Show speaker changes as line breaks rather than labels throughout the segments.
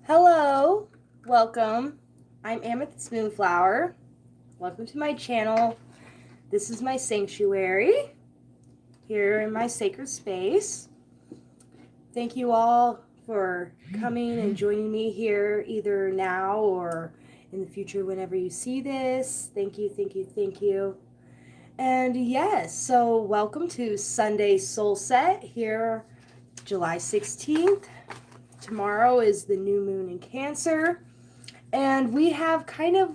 Hello, welcome. I'm Amethyst Moonflower. Welcome to my channel. This is my sanctuary here in my sacred space. Thank you all for coming and joining me here either now or in the future whenever you see this. Thank you, thank you, thank you. And yes, so welcome to Sunday Soul Set here, July 16th. Tomorrow is the new moon in Cancer. And we have kind of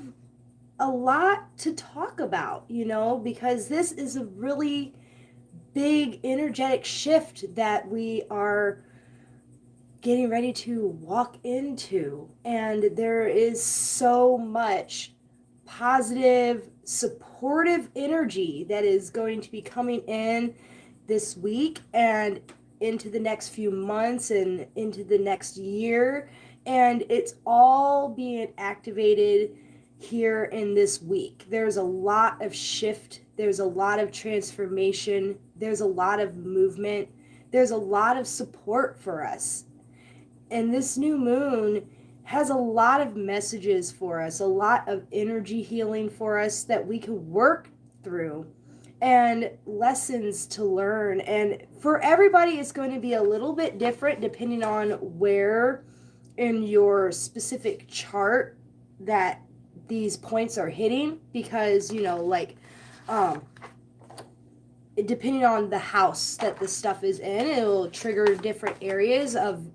a lot to talk about, because this is a really big energetic shift that we are getting ready to walk into. And there is so much positive, supportive energy that is going to be coming in this week and into the next few months and into the next year. And it's all being activated here in this week. There's a lot of shift, there's a lot of transformation, there's a lot of movement, there's a lot of support for us. And this new moon has a lot of messages for us, a lot of energy healing for us that we can work through and lessons to learn. And for everybody, it's going to be a little bit different depending on where in your specific chart that these points are hitting, because depending on the house that the stuff is in, it will trigger different areas of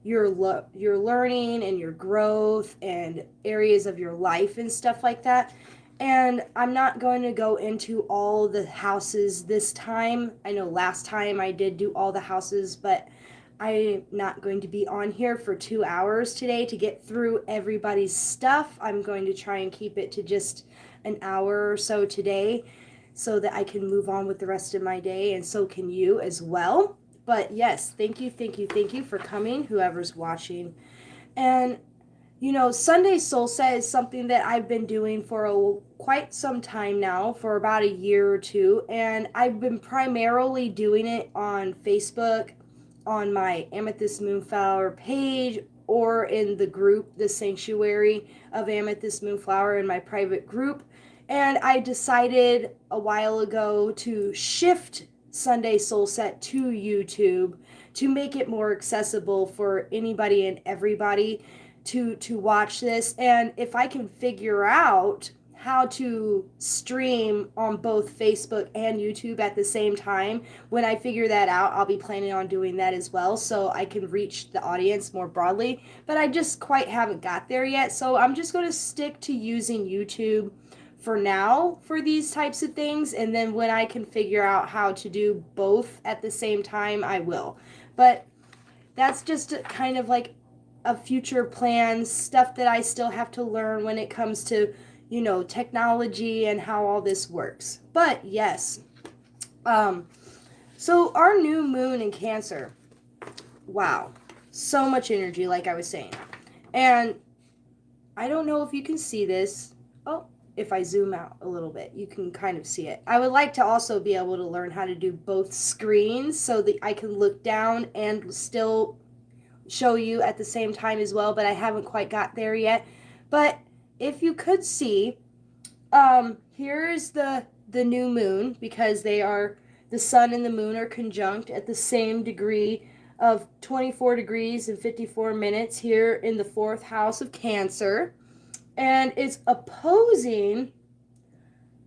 your learning and your growth and areas of your life and stuff like that. And I'm not going to go into all the houses this time. I know last time I did do all the houses, but I'm not going to be on here for 2 hours today to get through everybody's stuff. I'm going to try and keep it to just an hour or so today so that I can move on with the rest of my day, and so can you as well. But yes, thank you, thank you, thank you for coming, whoever's watching. And Sunday Soul Set is something that I've been doing for quite some time now, for about a year or two. And I've been primarily doing it on Facebook, on my Amethyst Moonflower page, or in the group, the Sanctuary of Amethyst Moonflower, in my private group. And I decided a while ago to shift Sunday Soul Set to YouTube to make it more accessible for anybody and everybody to watch this. And if I can figure out how to stream on both Facebook and YouTube at the same time, when I figure that out, I'll be planning on doing that as well, so I can reach the audience more broadly. But I just quite haven't got there yet, so I'm just going to stick to using YouTube for now for these types of things, and then when I can figure out how to do both at the same time, I will. But that's just kind of like a future plan, stuff that I still have to learn when it comes to technology and how all this works. But yes, so our new moon in Cancer, wow, so much energy, like I was saying. And I don't know if you can see this. Oh, if I zoom out a little bit, you can kind of see it. I would like to also be able to learn how to do both screens so that I can look down and still show you at the same time as well, but I haven't quite got there yet. But if you could see, here's the new moon, because the sun and the moon are conjunct at the same degree of 24 degrees and 54 minutes here in the 4th house of Cancer. And it's opposing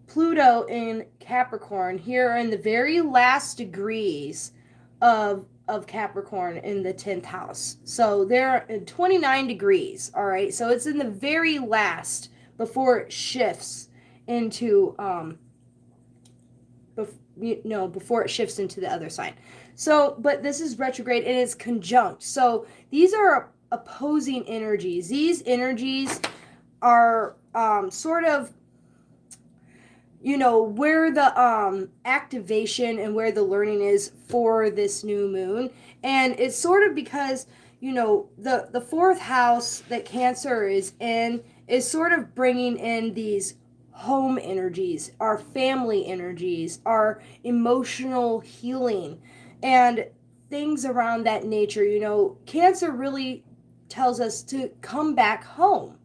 Pluto in Capricorn here in the very last degrees of Capricorn in the 10th house. So they're at 29 degrees, all right? So it's in the very last before it shifts into before it shifts into the other sign. So, but this is retrograde and it's conjunct. So these are opposing energies. These energies are sort of where the activation and where the learning is for this new moon. And it's sort of because the 4th house that Cancer is in is sort of bringing in these home energies, our family energies, our emotional healing, and things around that nature. Cancer really tells us to come back home.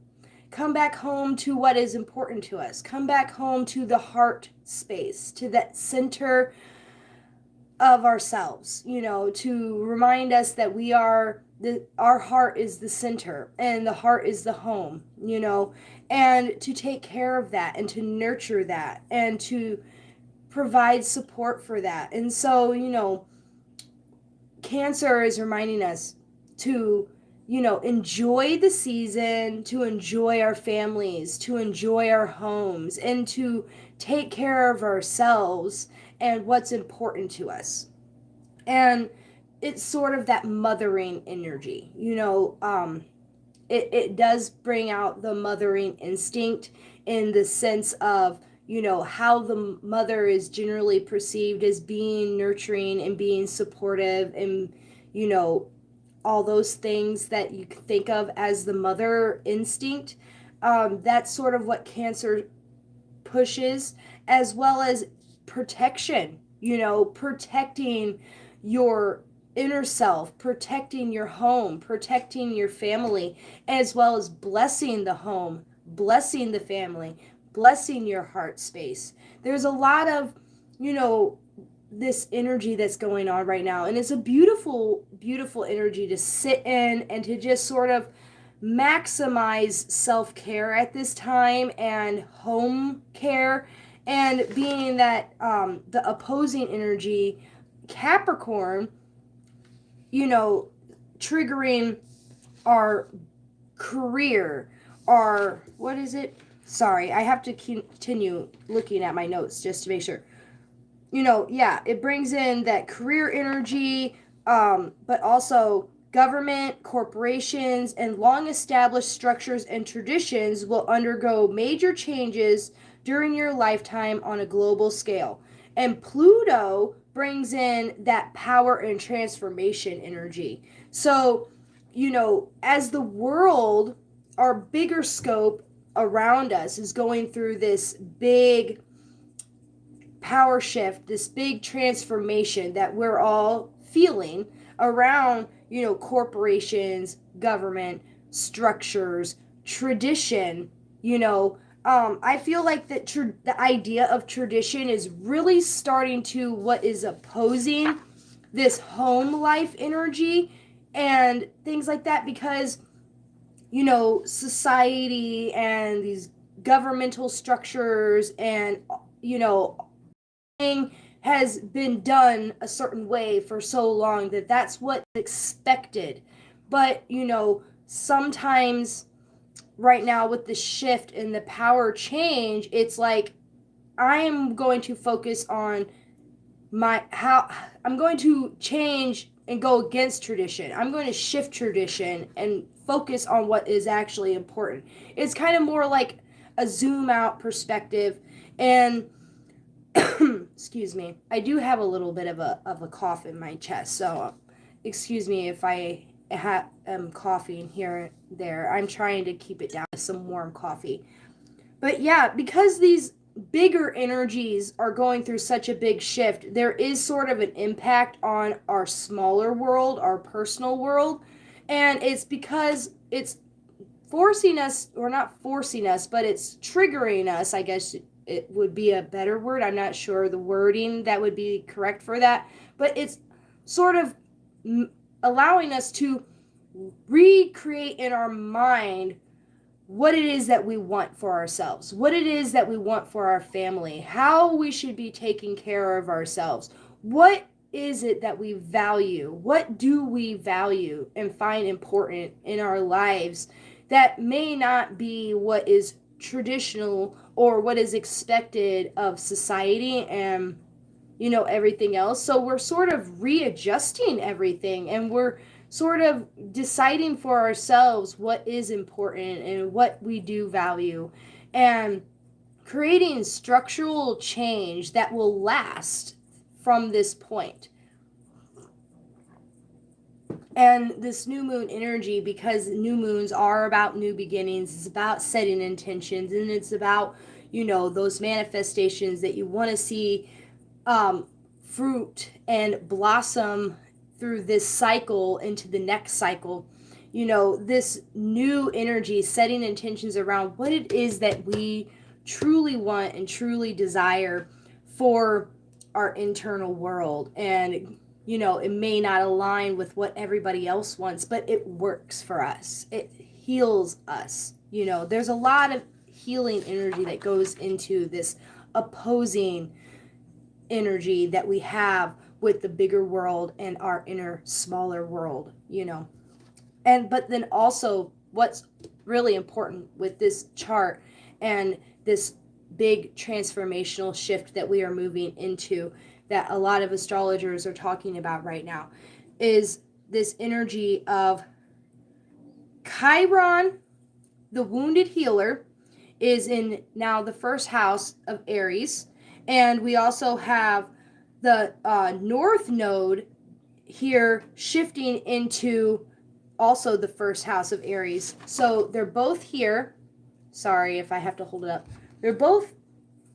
Come back home to what is important to us. Come back home to the heart space, to that center of ourselves, to remind us that our heart is the center and the heart is the home, and to take care of that and to nurture that and to provide support for that. And so, Cancer is reminding us to, enjoy the season, to enjoy our families, to enjoy our homes, and to take care of ourselves and what's important to us. And it's sort of that mothering energy, it does bring out the mothering instinct in the sense of, how the mother is generally perceived as being nurturing and being supportive and, you know, all those things that you think of as the mother instinct. That's sort of what Cancer pushes, as well as protection, protecting your inner self, protecting your home, protecting your family, as well as blessing the home, blessing the family, blessing your heart space. There's a lot of, you know, this energy that's going on right now. And it's a beautiful, beautiful energy to sit in and to just sort of maximize self care at this time and home care. And being that the opposing energy, Capricorn, triggering our career, our, what is it? Sorry, I have to continue looking at my notes just to make sure. It brings in that career energy, but also government, corporations, and long established structures and traditions will undergo major changes during your lifetime on a global scale. And Pluto brings in that power and transformation energy. So, as the world, our bigger scope around us is going through this big power shift, this big transformation that we're all feeling around, corporations, government, structures, tradition, I feel like that the idea of tradition is really starting to what is opposing this home life energy and things like that, because society and these governmental structures and has been done a certain way for so long that that's what's expected. But sometimes right now with the shift and the power change, it's like I'm going to focus on how I'm going to change and go against tradition. I'm going to shift tradition and focus on what is actually important. It's kind of more like a zoom out perspective. And excuse me, I do have a little bit of a cough in my chest, so excuse me if I am coughing here and there. I'm trying to keep it down with some warm coffee. But yeah, because these bigger energies are going through such a big shift, there is sort of an impact on our smaller world, our personal world. And it's because it's forcing us, or not forcing us, but it's triggering us, I guess it would be a better word. I'm not sure the wording that would be correct for that. But it's sort of allowing us to recreate in our mind what it is that we want for ourselves, what it is that we want for our family, how we should be taking care of ourselves. What is it that we value? What do we value and find important in our lives that may not be what is traditional or what is expected of society and everything else? So we're sort of readjusting everything, and we're sort of deciding for ourselves what is important and what we do value, and creating structural change that will last from this point. And this new moon energy, because new moons are about new beginnings, it's about setting intentions, and it's about those manifestations that you want to see fruit and blossom through this cycle into the next cycle. this new energy, setting intentions around what it is that we truly want and truly desire for our internal world. And it may not align with what everybody else wants, but it works for us. It heals us. There's a lot of healing energy that goes into this opposing energy that we have with the bigger world and our inner smaller world. But then also what's really important with this chart and this big transformational shift that we are moving into, that a lot of astrologers are talking about right now, is this energy of Chiron, the wounded healer, is in now the first house of Aries. And we also have the North Node here shifting into also the first house of Aries. So they're both here. Sorry if I have to hold it up. They're both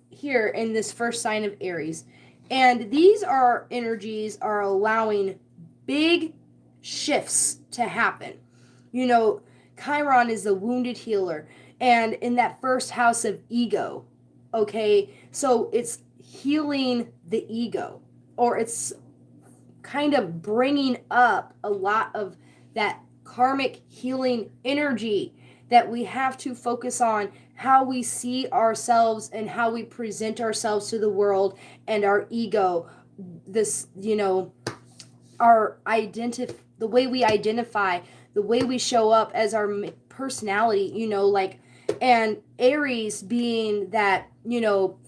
here in this first sign of Aries. And these energies are allowing big shifts to happen. Chiron is the wounded healer, and in that first house of ego, okay? So it's healing the ego, or it's kind of bringing up a lot of that karmic healing energy that we have to focus on, how we see ourselves and how we present ourselves to the world, and our ego, this, our the way we identify, the way we show up as our personality, and Aries being that,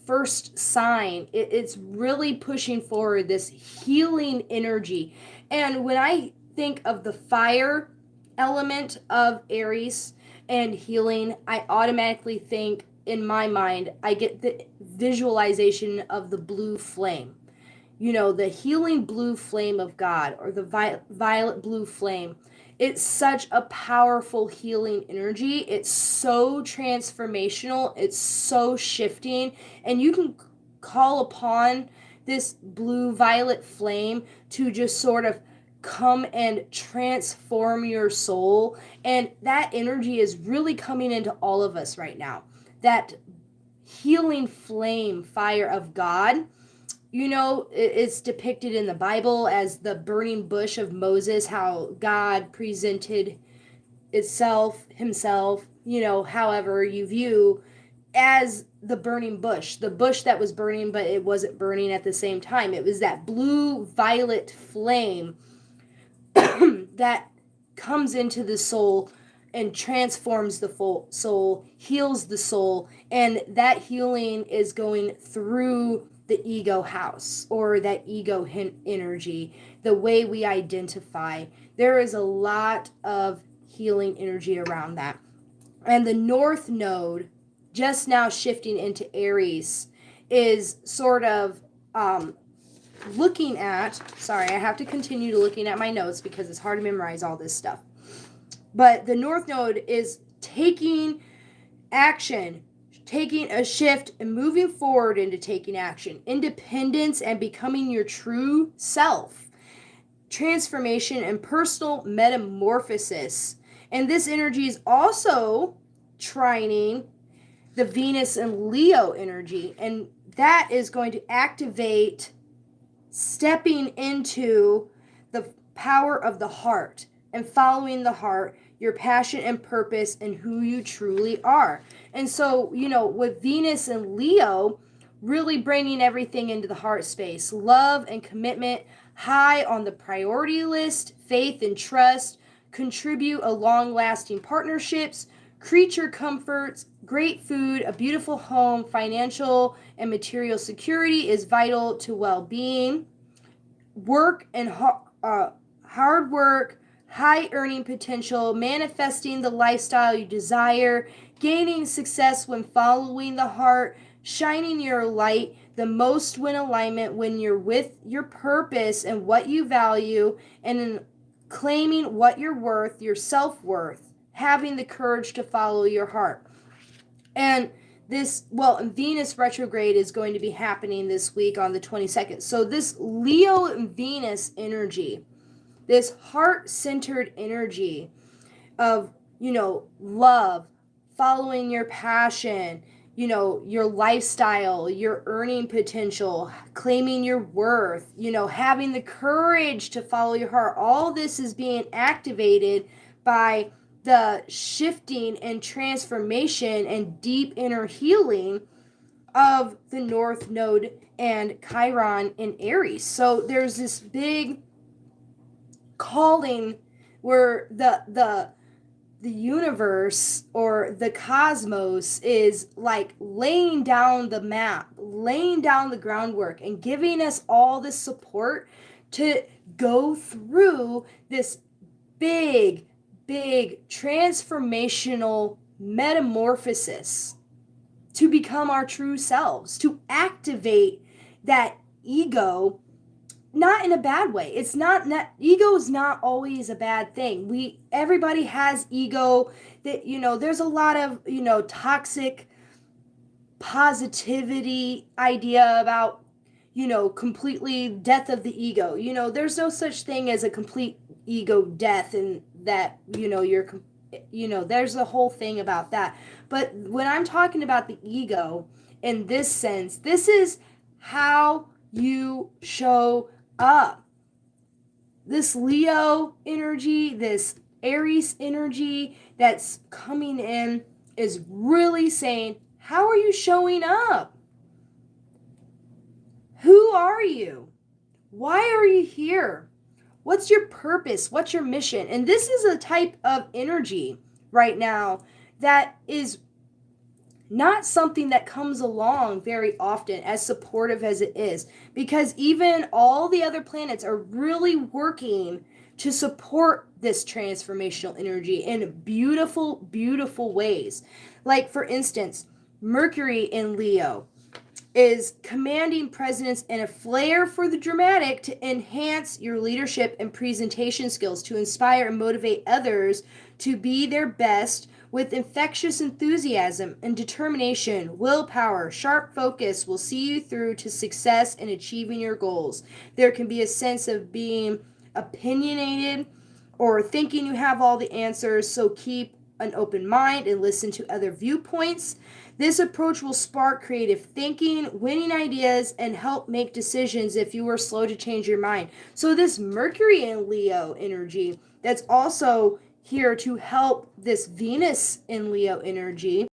first sign, it's really pushing forward this healing energy. And when I think of the fire element of Aries and healing, I automatically think, in my mind, I get the visualization of the blue flame. The healing blue flame of God, or the violet blue flame. It's such a powerful healing energy. It's so transformational. It's so shifting. And you can call upon this blue violet flame to just sort of come and transform your soul. And that energy is really coming into all of us right now. That healing flame, fire of God. It's depicted in the Bible as the burning bush of Moses, how God presented himself, however you view, as the burning bush, the bush that was burning, but it wasn't burning at the same time. It was that blue violet flame that comes into the soul and transforms the soul, heals the soul, and that healing is going through the ego house, or that ego energy, the way we identify. There is a lot of healing energy around that. And the North Node, just now shifting into Aries, is sort of looking at, sorry, I have to continue looking at my notes because it's hard to memorize all this stuff. But the North Node is taking action, taking a shift and moving forward into taking action, independence and becoming your true self, transformation and personal metamorphosis. And this energy is also trining the Venus and Leo energy, and that is going to activate stepping into the power of the heart and following the heart, your passion and purpose, and who you truly are. And so, with Venus and Leo, really bringing everything into the heart space, love and commitment high on the priority list, faith and trust, contribute a long-lasting partnerships, creature comforts, great food, a beautiful home, financial and material security is vital to well-being, work and hard work, high earning potential, manifesting the lifestyle you desire, gaining success when following the heart, shining your light the most when alignment, when you're with your purpose and what you value, and in claiming what you're worth, your self-worth, having the courage to follow your heart. And Venus retrograde is going to be happening this week on the 22nd. So this Leo and Venus energy, this heart-centered energy, of, love, following your passion, your lifestyle, your earning potential, claiming your worth, having the courage to follow your heart. All this is being activated by the shifting and transformation and deep inner healing of the North Node and Chiron in Aries. So there's this big calling where the universe or the cosmos is like laying down the map, laying down the groundwork, and giving us all the support to go through this big, big transformational metamorphosis to become our true selves, to activate that ego, not in a bad way. It's not ego is not always a bad thing. Everybody has ego. That there's a lot of toxic positivity idea about completely death of the ego. There's no such thing as a complete ego death, and that there's a whole thing about that. But when I'm talking about the ego in this sense, this is how you show up. This Leo energy, this Aries energy that's coming in is really saying, how are you showing up? Who are you? Why are you here? What's your purpose? What's your mission? And this is a type of energy right now that is not something that comes along very often, as supportive as it is, because even all the other planets are really working to support this transformational energy in beautiful, beautiful ways. Like, for instance, Mercury in Leo is commanding presence and a flair for the dramatic to enhance your leadership and presentation skills, to inspire and motivate others to be their best with infectious enthusiasm and determination. Willpower, sharp focus will see you through to success in achieving your goals. There can be a sense of being opinionated or thinking you have all the answers, so keep an open mind and listen to other viewpoints. This approach will spark creative thinking, winning ideas, and help make decisions if you are slow to change your mind. So this Mercury in Leo energy that's also here to help this Venus in Leo energy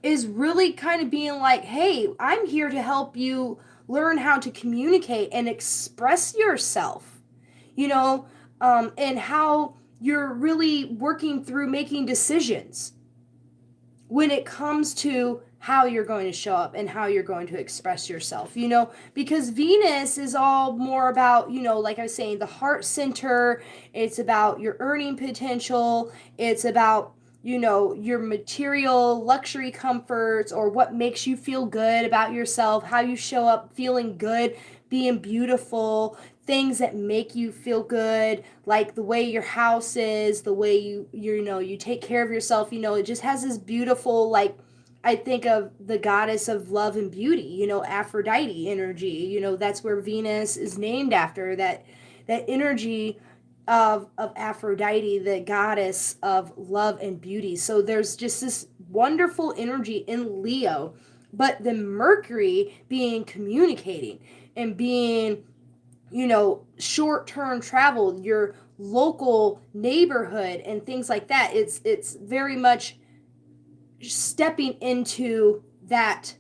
is really kind of being like, hey, I'm here to help you learn how to communicate and express yourself, and how you're really working through making decisions when it comes to how you're going to show up and how you're going to express yourself, because Venus is all more about, like I was saying, the heart center. It's about your earning potential. It's about, your material luxury comforts, or what makes you feel good about yourself, how you show up feeling good, being beautiful, things that make you feel good, like the way your house is, the way you take care of yourself. It just has this beautiful, like, I think of the goddess of love and beauty, Aphrodite energy. That's where Venus is named after, that energy of Aphrodite, the goddess of love and beauty. So there's just this wonderful energy in Leo, but the Mercury being communicating and being, short-term travel, your local neighborhood and things like that. It's very much stepping into that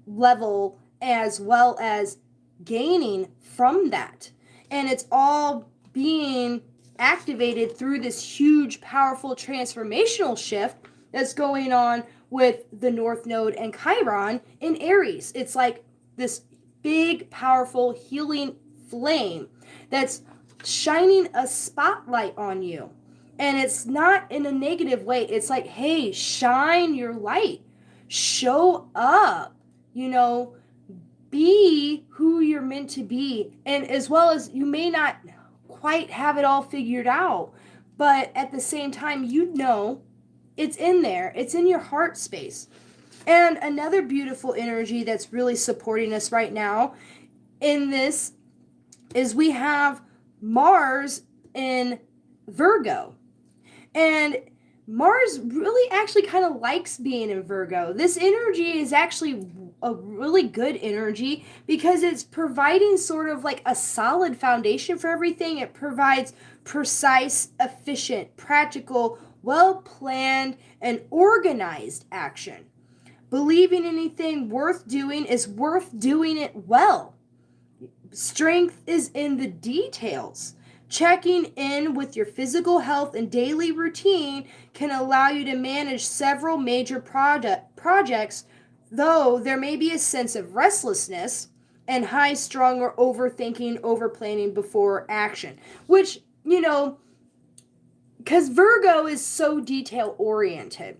level, as well as gaining from that. And it's all being activated through this huge, powerful, transformational shift that's going on with the North Node and Chiron in Aries. It's like this big, powerful, healing flame that's shining a spotlight on you. And it's not in a negative way. It's like, hey, shine your light. Show up, be who you're meant to be. And as well as, you may not quite have it all figured out, but at the same time, it's in there. It's in your heart space. And another beautiful energy that's really supporting us right now in this is we have Mars in Virgo. And Mars really actually kind of likes being in Virgo. This energy is actually a really good energy because it's providing sort of like a solid foundation for everything. It provides precise, efficient, practical, well planned, and organized action. Believing anything worth doing is worth doing it well. Strength is in the details. Checking in with your physical health and daily routine can allow you to manage several major projects, though there may be a sense of restlessness and high strung or overthinking, overplanning before action. Which, because Virgo is so detail oriented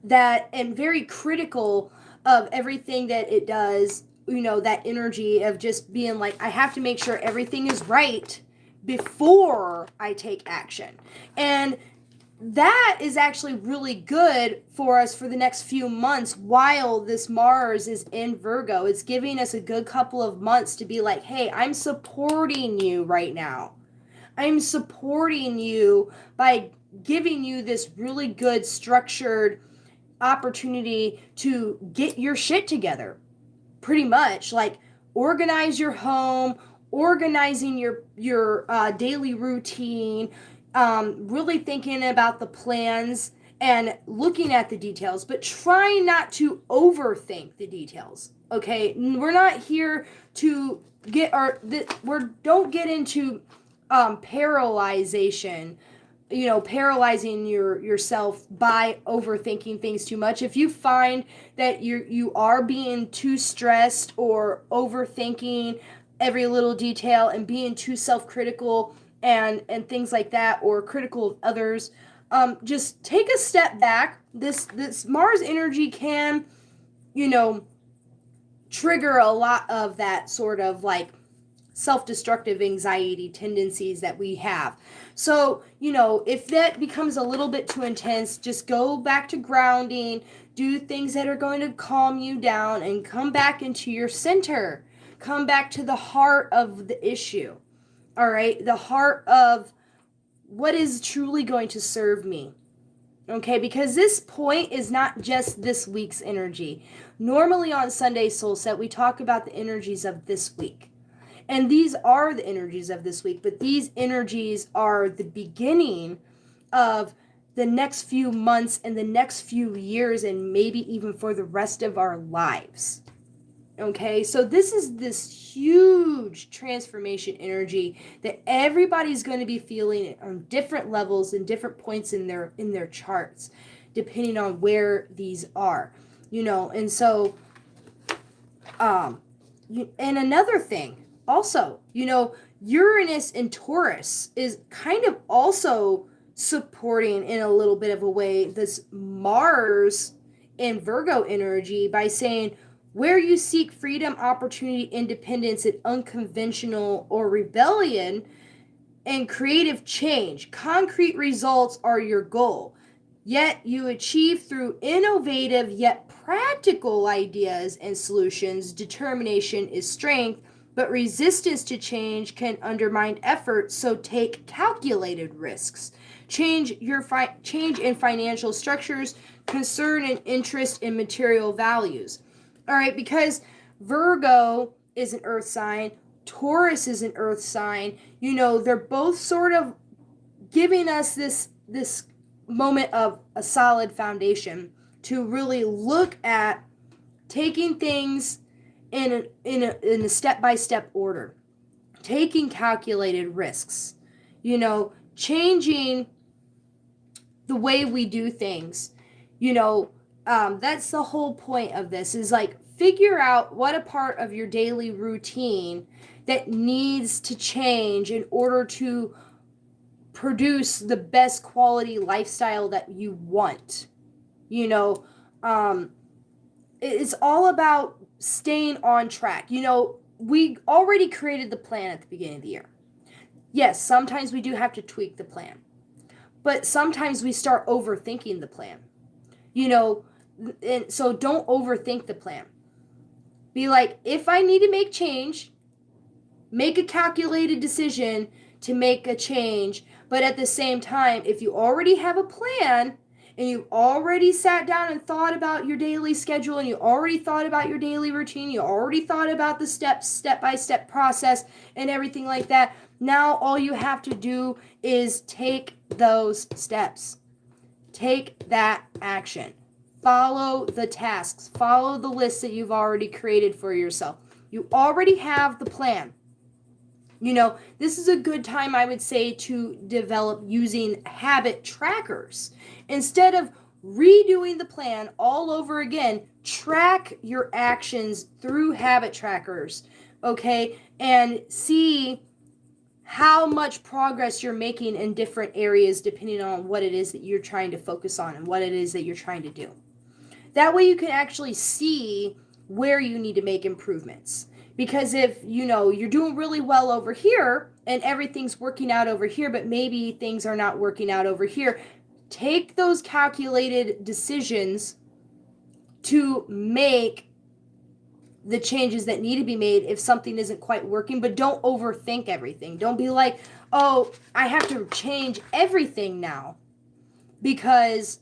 that and very critical of everything that it does, that energy of just being like, I have to make sure everything is right before I take action. And that is actually really good for us for the next few months while this Mars is in Virgo. It's giving us a good couple of months to be like, hey, I'm supporting you right now. I'm supporting you by giving you this really good structured opportunity to get your shit together. Pretty much like organize your home, organizing your daily routine, really thinking about the plans and looking at the details, but trying not to overthink the details. Okay, we're not here to don't get into paralyzation, paralyzing yourself by overthinking things too much. If you find that you are being too stressed or overthinking every little detail and being too self-critical and things like that, or critical of others, just take a step back. This Mars energy can, trigger a lot of that sort of like self-destructive anxiety tendencies that we have. So, if that becomes a little bit too intense, just go back to grounding, do things that are going to calm you down, and come back into your center. Come back to the heart of the issue. All right? The heart of what is truly going to serve me. Okay, because this point is not just this week's energy. Normally on Sunday Soul Set, we talk about the energies of this week. And these are the energies of this week, but these energies are the beginning of the next few months and the next few years, and maybe even for the rest of our lives. Okay, so this is this huge transformation energy that everybody's going to be feeling on different levels and different points in their charts, depending on where these are. And so and another thing also, Uranus and Taurus is kind of also supporting in a little bit of a way this Mars and Virgo energy by saying, where you seek freedom, opportunity, independence, and unconventional or rebellion and creative change, concrete results are your goal. Yet you achieve through innovative yet practical ideas and solutions. Determination is strength, but resistance to change can undermine effort, so take calculated risks. Change in financial structures, concern and interest in material values. All right, because Virgo is an earth sign, Taurus is an earth sign, they're both sort of giving us this moment of a solid foundation to really look at taking things in a step-by-step order, taking calculated risks, changing the way we do things. That's the whole point of this, is like figure out what a part of your daily routine that needs to change in order to produce the best quality lifestyle that you want. It's all about staying on track. We already created the plan at the beginning of the year. Yes, sometimes we do have to tweak the plan, but sometimes we start overthinking the plan. And so don't overthink the plan. Be like, if I need to make change, make a calculated decision to make a change. But at the same time, if you already have a plan and you've already sat down and thought about your daily schedule, and you already thought about your daily routine, you already thought about the step-by-step process and everything like that, now all you have to do is take those steps. Take that action. Follow the tasks. Follow the list that you've already created for yourself. You already have the plan. This is a good time, I would say, to develop using habit trackers. Instead of redoing the plan all over again, track your actions through habit trackers, okay? And see how much progress you're making in different areas depending on what it is that you're trying to focus on and what it is that you're trying to do. That way you can actually see where you need to make improvements. Because if, you're doing really well over here and everything's working out over here, but maybe things are not working out over here, take those calculated decisions to make the changes that need to be made if something isn't quite working, but don't overthink everything. Don't be like, oh, I have to change everything now because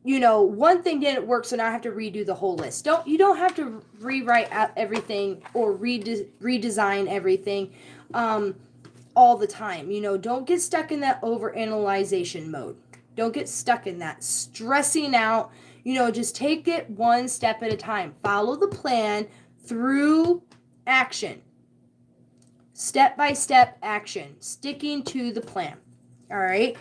one thing didn't work, so now I have to redo the whole list. You don't have to rewrite everything or redesign everything all the time. Don't get stuck in that overanalyzation mode. Don't get stuck in that stressing out. Just take it one step at a time. Follow the plan through action. Step-by-step action. Sticking to the plan. All right?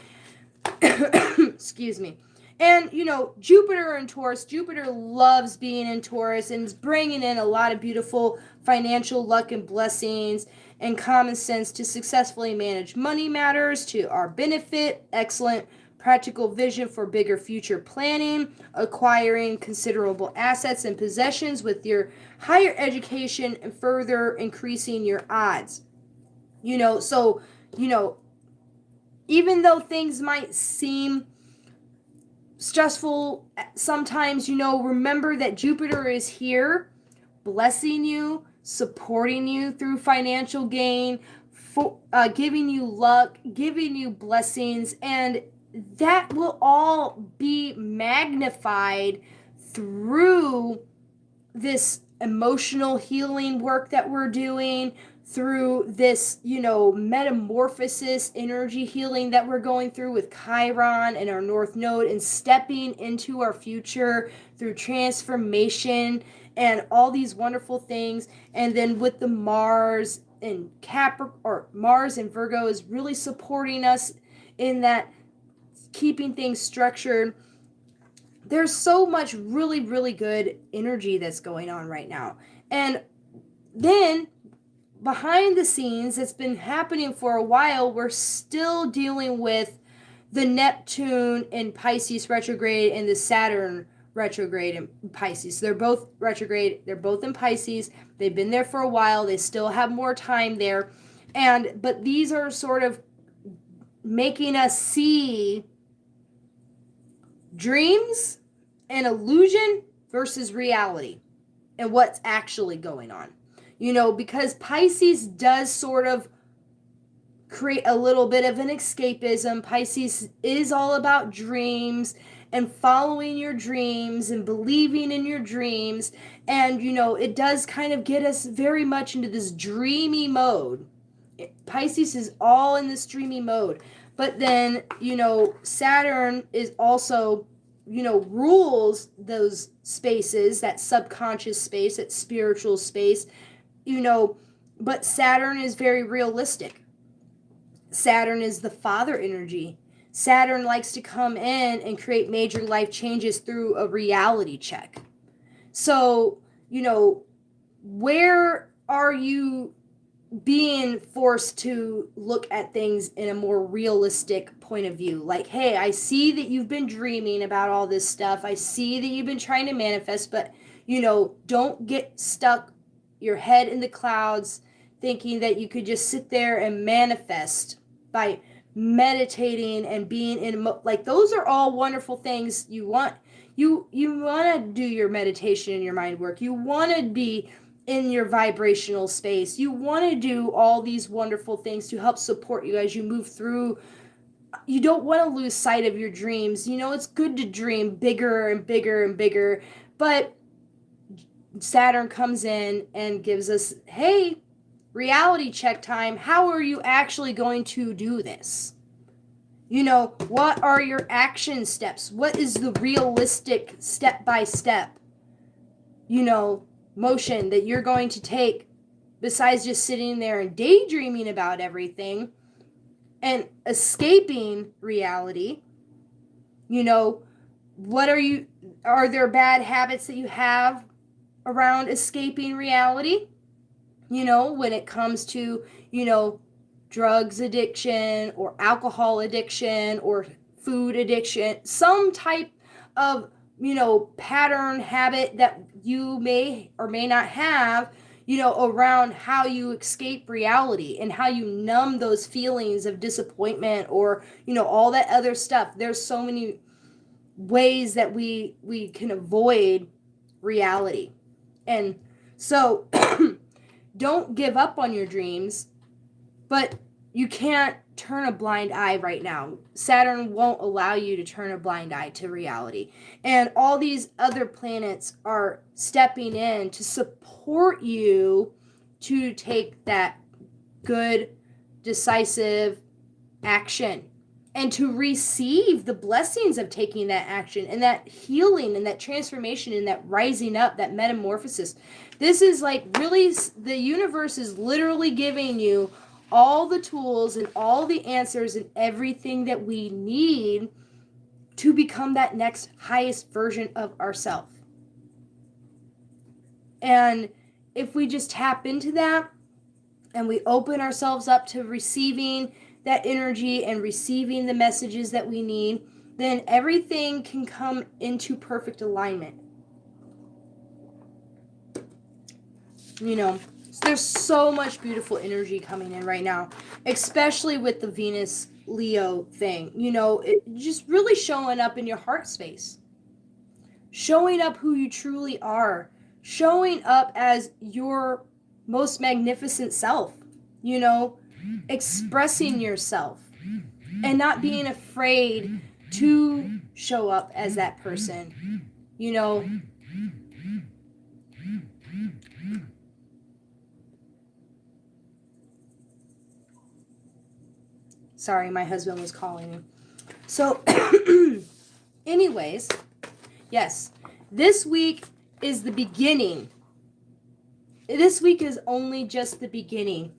Excuse me. And, Jupiter in Taurus, Jupiter loves being in Taurus and is bringing in a lot of beautiful financial luck and blessings and common sense to successfully manage money matters to our benefit, excellent practical vision for bigger future planning, acquiring considerable assets and possessions with your higher education and further increasing your odds. So, even though things might seem stressful sometimes, remember that Jupiter is here blessing you, supporting you through financial gain, giving you luck, giving you blessings, and that will all be magnified through this emotional healing work that we're doing, through this, metamorphosis energy healing that we're going through with Chiron and our North Node, and stepping into our future through transformation and all these wonderful things. And then with the Mars and Mars and Virgo is really supporting us in that, keeping things structured. There's so much really, really good energy that's going on right now. And then behind the scenes, it's been happening for a while. We're still dealing with the Neptune in Pisces retrograde and the Saturn retrograde in Pisces. They're both retrograde. They're both in Pisces. They've been there for a while. They still have more time there. But these are sort of making us see dreams and illusion versus reality and what's actually going on. Because Pisces does sort of create a little bit of an escapism. Pisces is all about dreams and following your dreams and believing in your dreams. And, it does kind of get us very much into this dreamy mode. Pisces is all in this dreamy mode. But then, Saturn is also, rules those spaces, that subconscious space, that spiritual space. But Saturn is very realistic. Saturn is the father energy. Saturn likes to come in and create major life changes through a reality check. So, where are you being forced to look at things in a more realistic point of view? Like, hey, I see that you've been dreaming about all this stuff. I see that you've been trying to manifest, but, don't get stuck your head in the clouds thinking that you could just sit there and manifest by meditating and being in like those are all wonderful things. You want to do your meditation and your mind work. You want to be in your vibrational space. You want to do all these wonderful things to help support you as you move through. You don't want to lose sight of your dreams. It's good to dream bigger and bigger and bigger, but Saturn comes in and gives us, hey, reality check time. How are you actually going to do this? What are your action steps? What is the realistic step by step, motion that you're going to take besides just sitting there and daydreaming about everything and escaping reality? Are there bad habits that you have around escaping reality? When it comes to, drugs addiction or alcohol addiction or food addiction, some type of, pattern habit that you may or may not have, around how you escape reality and how you numb those feelings of disappointment or, all that other stuff. There's so many ways that we can avoid reality. And so don't give up on your dreams, but you can't turn a blind eye right now. Saturn won't allow you to turn a blind eye to reality. And all these other planets are stepping in to support you to take that good, decisive action and to receive the blessings of taking that action and that healing and that transformation and that rising up, that metamorphosis. This is like really, the universe is literally giving you all the tools and all the answers and everything that we need to become that next highest version of ourselves. And if we just tap into that and we open ourselves up to receiving that energy and receiving the messages that we need, then everything can come into perfect alignment. There's so much beautiful energy coming in right now, especially with the Venus Leo thing. It just really showing up in your heart space, showing up who you truly are, showing up as your most magnificent self, expressing yourself and not being afraid to show up as that person. Sorry, my husband was calling me. So, anyways, yes, this week is the beginning. This week is only just the beginning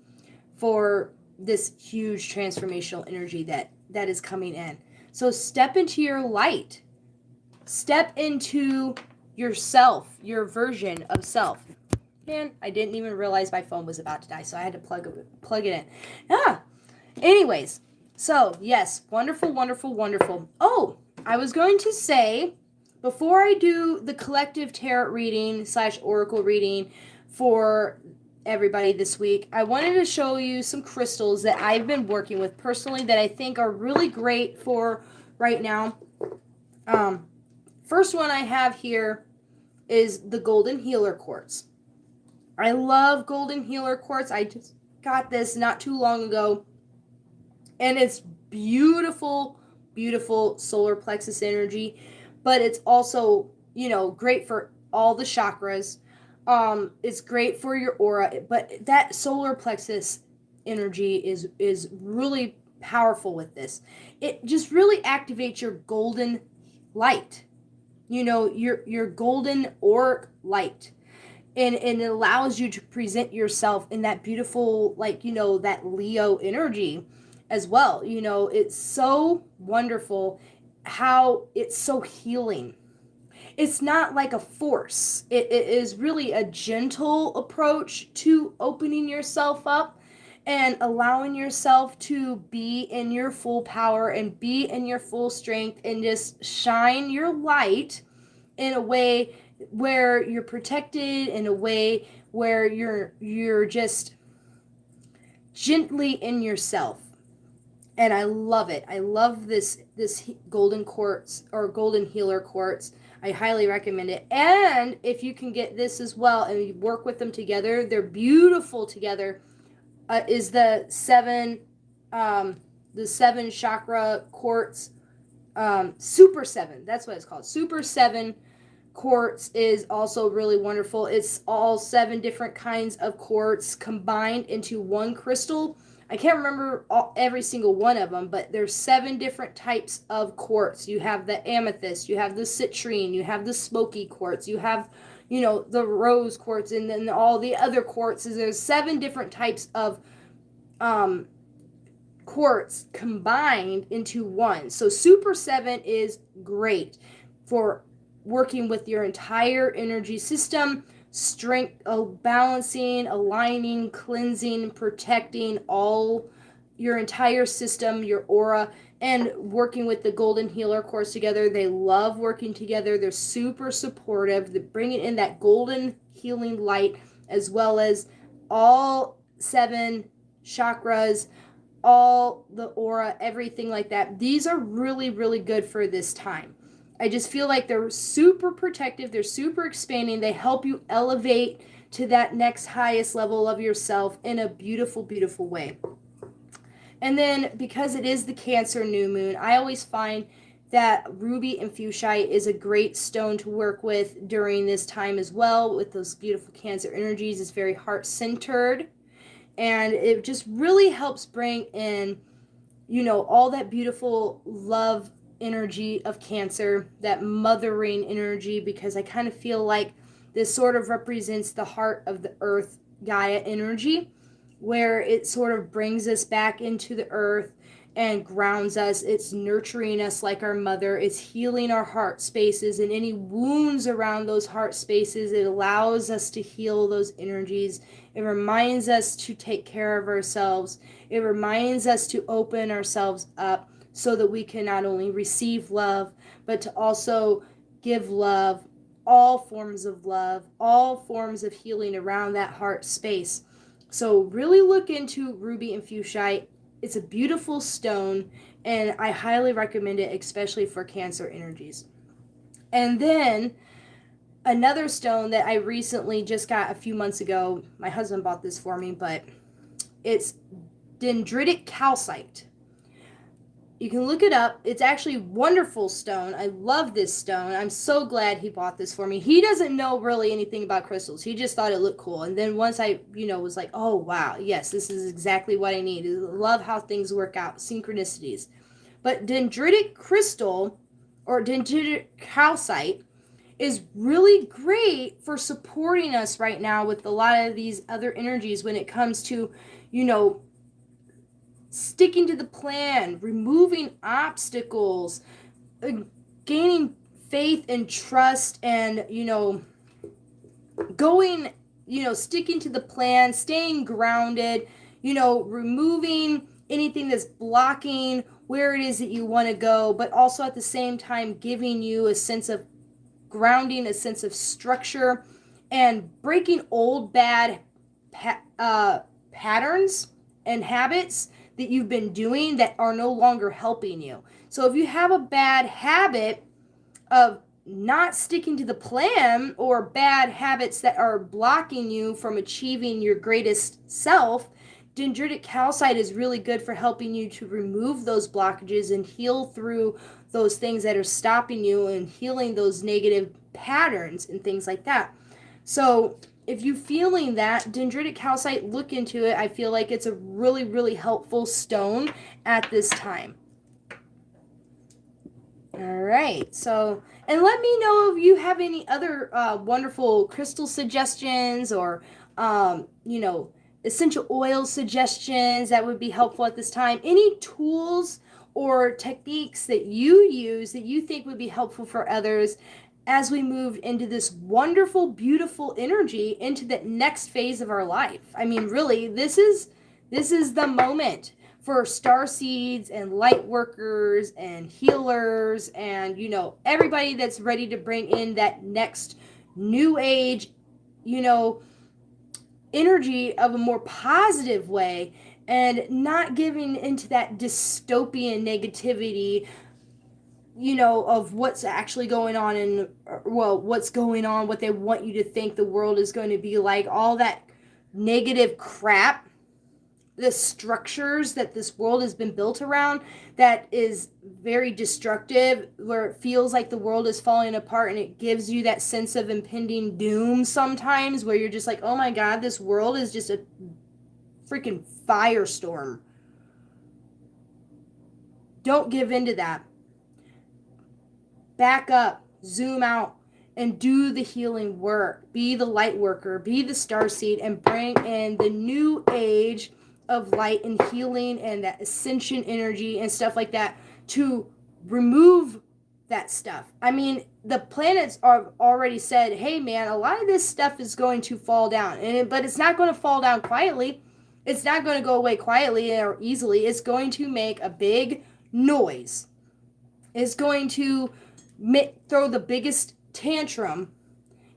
for this huge transformational energy that is coming in. So step into your light. Step into yourself, your version of self. Man, I didn't even realize my phone was about to die, so I had to plug it in. Anyways, so yes, wonderful, wonderful, wonderful. Oh, I was going to say, before I do the collective tarot reading / oracle reading for everybody this week, I wanted to show you some crystals that I've been working with personally that I think are really great for right now. First one I have here is the Golden Healer Quartz. I love Golden Healer Quartz. I just got this not too long ago. And it's beautiful, beautiful solar plexus energy. But it's also, great for all the chakras. It's great for your aura. But that solar plexus energy is really powerful with this. It just really activates your golden light. Your golden auric light. And it allows you to present yourself in that beautiful, that Leo energy as well. It's so wonderful how it's so healing. It's not like a force. It is really a gentle approach to opening yourself up and allowing yourself to be in your full power and be in your full strength and just shine your light in a way where you're protected, in a way where you're just gently in yourself. and I love it. I love this golden quartz or golden healer quartz. I highly recommend it. And if you can get this as well and you work with them together, they're beautiful together. Is the seven chakra quartz, Super Seven. That's what it's called. Super Seven quartz is also really wonderful. It's all 7 different kinds of quartz combined into one crystal. I can't remember every single one of them, but there's 7 different types of quartz. You have the amethyst, you have the citrine, you have the smoky quartz, you have, the rose quartz, and then all the other quartzes. There's 7 different types of quartz combined into one. So Super 7 is great for working with your entire energy system, strength, balancing, aligning, cleansing, protecting all your entire system, your aura, and working with the golden healer quartz together. They love working together. They're super supportive. They're bringing in that golden healing light, as well as all 7 chakras, all the aura, everything like that. These are really, really good for this time. I just feel like they're super protective. They're super expanding. They help you elevate to that next highest level of yourself in a beautiful, beautiful way. And then because it is the Cancer new moon, I always find that ruby and fuchsite is a great stone to work with during this time as well, with those beautiful Cancer energies. It's very heart-centered, and it just really helps bring in, all that beautiful love energy of Cancer, that mothering energy, because I kind of feel like this sort of represents the heart of the earth, Gaia energy, where it sort of brings us back into the earth and grounds us. It's nurturing us like our mother. It's healing our heart spaces and any wounds around those heart spaces. It allows us to heal those energies. It reminds us to take care of ourselves. It reminds us to open ourselves up so that we can not only receive love, but to also give love, all forms of love, all forms of healing around that heart space. So really look into ruby and fuchsite. It's a beautiful stone, and I highly recommend it, especially for Cancer energies. And then another stone that I recently just got a few months ago, my husband bought this for me, but it's dendritic calcite. You can look it up. It's actually a wonderful stone. I love this stone. I'm so glad he bought this for me. He doesn't know really anything about crystals. He just thought it looked cool. And then once I, was like, oh, wow, yes, this is exactly what I need. I love how things work out, synchronicities. But dendritic crystal or dendritic calcite is really great for supporting us right now with a lot of these other energies when it comes to, sticking to the plan, removing obstacles, gaining faith and trust, and, going, sticking to the plan, staying grounded, removing anything that's blocking where it is that you want to go, but also at the same time giving you a sense of grounding, a sense of structure, and breaking old bad patterns and habits that you've been doing that are no longer helping you. So if you have a bad habit of not sticking to the plan, or bad habits that are blocking you from achieving your greatest self, dendritic calcite is really good for helping you to remove those blockages and heal through those things that are stopping you and healing those negative patterns and things like that. So if you're feeling that, dendritic calcite, look into it. I feel like it's a really, really helpful stone at this time. All right. So, and let me know if you have any other wonderful crystal suggestions or, essential oil suggestions that would be helpful at this time. Any tools or techniques that you use that you think would be helpful for others as we move into this wonderful, beautiful energy into the next phase of our life. I mean, really, this is the moment for star seeds and light workers and healers and, everybody that's ready to bring in that next new age, energy of a more positive way and not giving into that dystopian negativity, you know, of what's actually going on in, well, what's going on, what they want you to think the world is going to be like, all that negative crap, the structures that this world has been built around that is very destructive, where it feels like the world is falling apart, and it gives you that sense of impending doom sometimes, where you're just like, oh my God, this world is just a freaking firestorm. Don't give in to that. Back up, zoom out, and do the healing work. Be the light worker, be the starseed, and bring in the new age of light and healing and that ascension energy and stuff like that to remove that stuff. I mean, the planets are already said, hey man, a lot of this stuff is going to fall down, but it's not going to fall down quietly. It's not going to go away quietly or easily. It's going to make a big noise. It's going to throw the biggest tantrum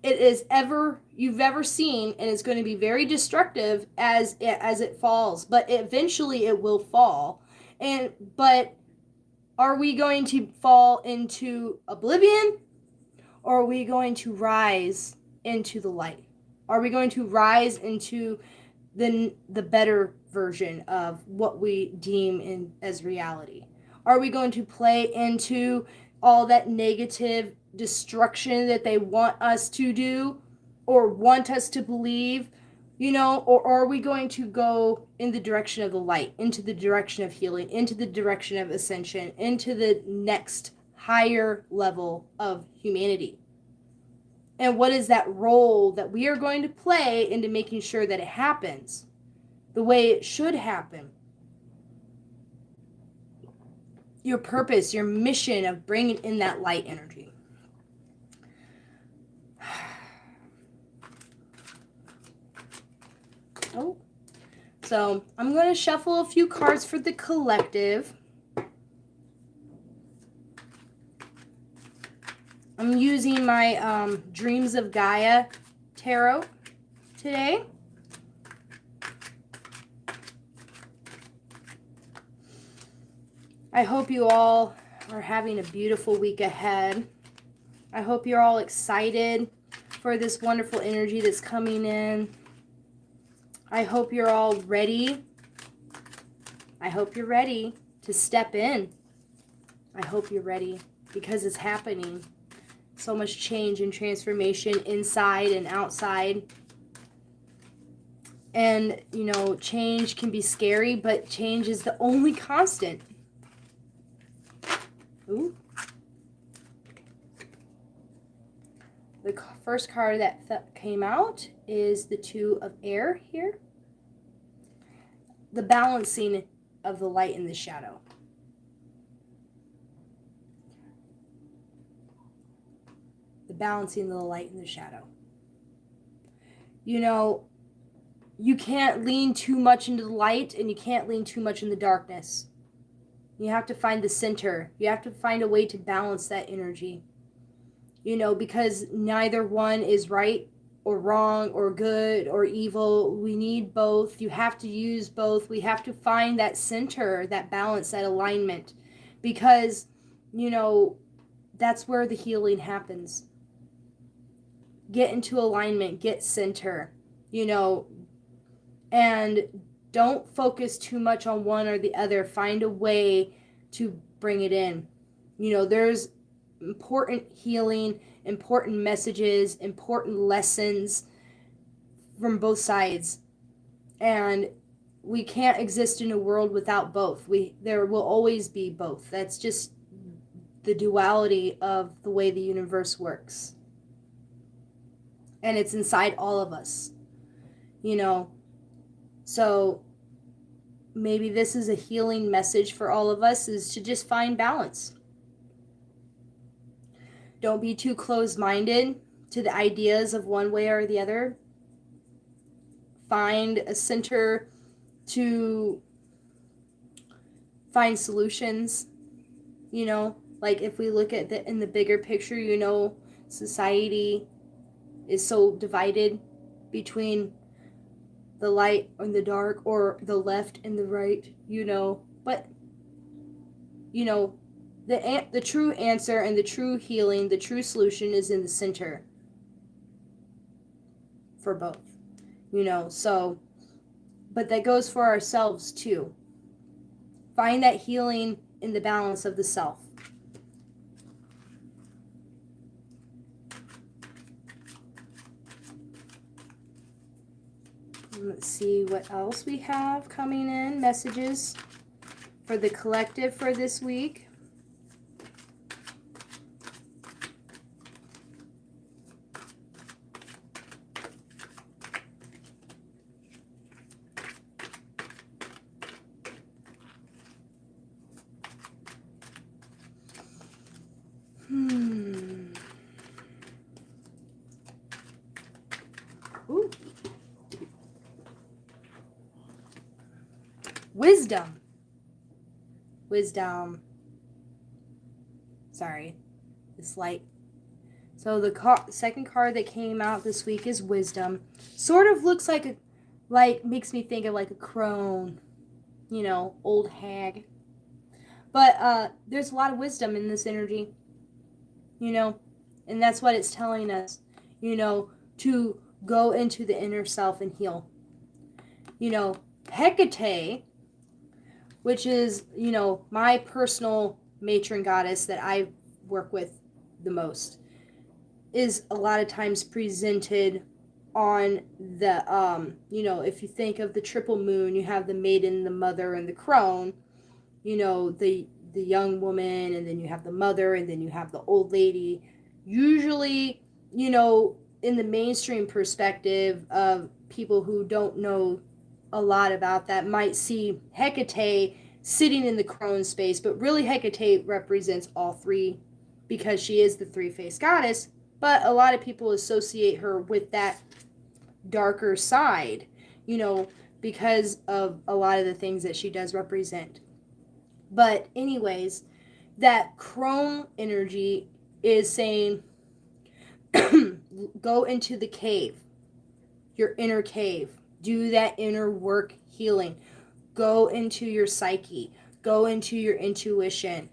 you've ever seen, and it's going to be very destructive as it falls. But eventually, it will fall. But are we going to fall into oblivion, or are we going to rise into the light? Are we going to rise into the better version of what we deem as reality? Are we going to play into all that negative destruction that they want us to do or want us to believe, you know, or are we going to go in the direction of the light, into the direction of healing, into the direction of ascension, into the next higher level of humanity? And what is that role that we are going to play into making sure that it happens the way it should happen? Your purpose, your mission of bringing in that light energy. Oh, so I'm going to shuffle a few cards for the collective. I'm using my Dreams of Gaia tarot today. I hope you all are having a beautiful week ahead. I hope you're all excited for this wonderful energy that's coming in. I hope you're all ready. I hope you're ready to step in. I hope you're ready, because it's happening. So much change and transformation inside and outside. And, you know, change can be scary, but change is the only constant. Ooh. The first card that came out is the Two of Air here. The balancing of the light and the shadow. The balancing of the light and the shadow. You know, you can't lean too much into the light, and you can't lean too much in the darkness. You have to find the center. You have to find a way to balance that energy. You know, because neither one is right or wrong or good or evil. We need both. You have to use both. We have to find that center, that balance, that alignment. Because, you know, that's where the healing happens. Get into alignment. Get center. You know, and don't focus too much on one or the other. Find a way to bring it in. You know, there's important healing, important messages, important lessons from both sides. And we can't exist in a world without both. There will always be both. That's just the duality of the way the universe works. And it's inside all of us. You know, so maybe this is a healing message for all of us, is to just find balance. Don't be too closed-minded to the ideas of one way or the other. Find a center to find solutions. You know, like if we look at in the bigger picture, you know, society is so divided between the light and the dark, or the left and the right, but the true answer and the true healing, the true solution is in the center for both, so, but that goes for ourselves too. Find that healing in the balance of the self. Let's see what else we have coming in. Messages for the collective for this week. Ooh. Wisdom. Sorry, this light. So the second card that came out this week is Wisdom. Sort of looks like makes me think of like a crone, old hag. But there's a lot of wisdom in this energy, and that's what it's telling us, to go into the inner self and heal. Hecate, which is, my personal matron goddess that I work with the most, is a lot of times presented on the, if you think of the triple moon, you have the maiden, the mother, and the crone, the young woman, and then you have the mother, and then you have the old lady. Usually, in the mainstream perspective of people who don't know a lot about that, might see Hecate sitting in the crone space, but really Hecate represents all three because she is the three-faced goddess, but a lot of people associate her with that darker side, because of a lot of the things that she does represent. But anyways, that crone energy is saying, go into the cave, your inner cave. Do that inner work healing. Go into your psyche. Go into your intuition.